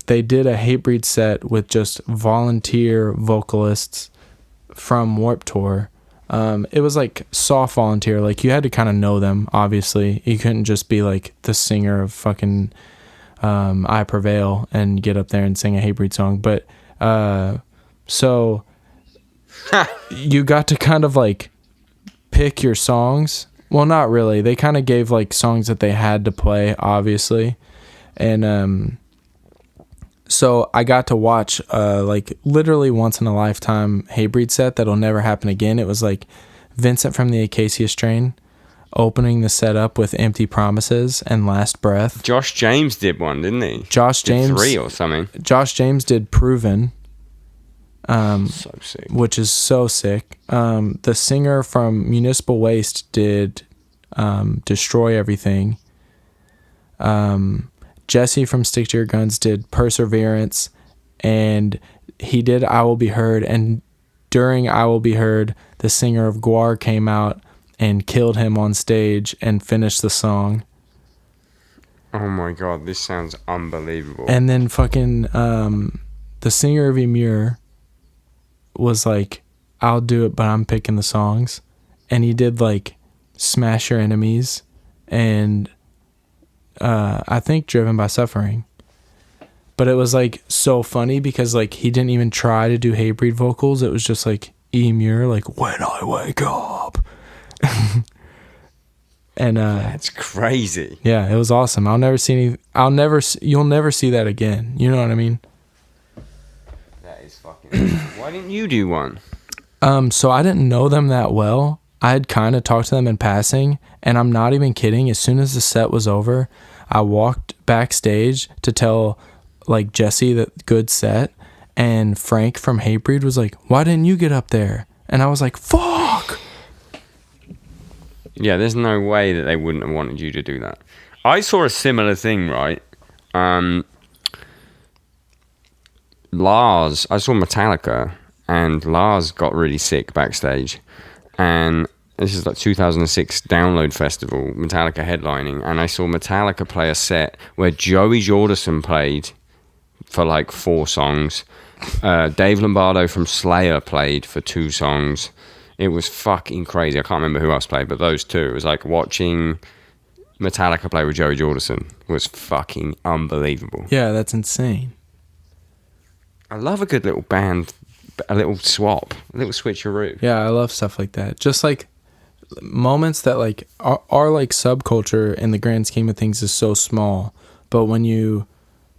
They did a Hatebreed set with just volunteer vocalists from Warped Tour. It was like soft volunteer. Like you had to kind of know them, obviously. You couldn't just be like the singer of fucking I Prevail and get up there and sing a Hatebreed song. But so you got to kind of like pick your songs. Well, not really. They kind of gave like songs that they had to play, obviously. And so I got to watch like literally once in a lifetime Hatebreed set that'll never happen again. It was like Vincent from the Acacia Strain opening the set up with Empty Promises and Last Breath. Josh James did one, didn't he? Josh James did 3 or something. Josh James did Proven. So sick. Which is so sick. The singer from Municipal Waste did Destroy Everything. Jesse from Stick to Your Guns did Perseverance, and he did I Will Be Heard, and during I Will Be Heard, the singer of Guar came out and killed him on stage and finished the song. Oh my god, this sounds unbelievable. And then fucking the singer of Ymir was like, I'll do it, but I'm picking the songs. And he did like Smash Your Enemies and I think Driven by Suffering. But it was like so funny because like he didn't even try to do Hatebreed vocals. It was just like Ymir, like When I Wake Up. And that's crazy. Yeah, it was awesome. You'll never see that again. You know what I mean? That is fucking Why didn't you do one? So I didn't know them that well. I had kind of talked to them in passing, and I'm not even kidding. As soon as the set was over, I walked backstage to tell like Jesse that good set, and Frank from Hatebreed was like, "Why didn't you get up there?" And I was like, "Fuck." Yeah, there's no way that they wouldn't have wanted you to do that. I saw a similar thing, right? Lars, I saw Metallica, and Lars got really sick backstage. And this is like 2006 Download Festival, Metallica headlining, and I saw Metallica play a set where Joey Jordison played for like 4 songs. Dave Lombardo from Slayer played for 2 songs. It was fucking crazy. I can't remember who else played, but those 2. It was like watching Metallica play with Joey Jordison was fucking unbelievable. Yeah, that's insane. I love a good little band, a little swap, a little switcheroo. Yeah, I love stuff like that. Just like moments that like are like subculture in the grand scheme of things is so small, but when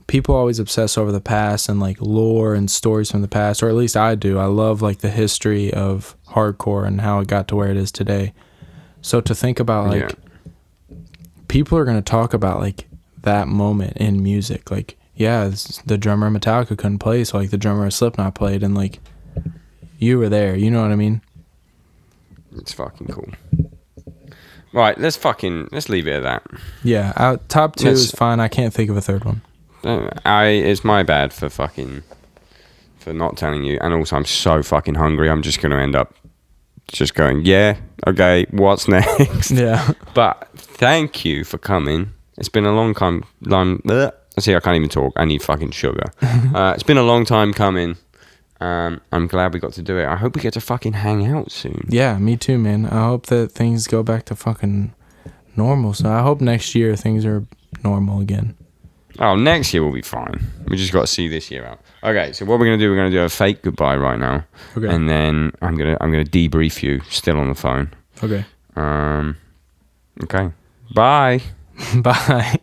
people always obsess over the past and like lore and stories from the past, or at least I do. I love like the history of hardcore and how it got to where it is today. So to think about like people are going to talk about like that moment in music, like the drummer of Metallica couldn't play, so like the drummer of Slipknot played, and like you were there, you know what I mean? It's fucking cool. Right, let's leave it at that. Yeah, top 2 is fine. I can't think of a third one. It's my bad for not telling you, and also I'm so fucking hungry. I'm just going to end up just going, yeah, okay, what's next? Yeah. But thank you for coming. It's been a long time. See, I can't even talk. I need fucking sugar. It's been a long time coming. I'm glad we got to do it. I hope we get to fucking hang out soon. Yeah, me too, man. I hope that things go back to fucking normal. So I hope next year things are normal again. Oh, next year will be fine. We just got to see this year out. Okay, so what we're gonna do? We're gonna do a fake goodbye right now, Okay. and then I'm gonna debrief you still on the phone. Okay. Okay. Bye. Bye.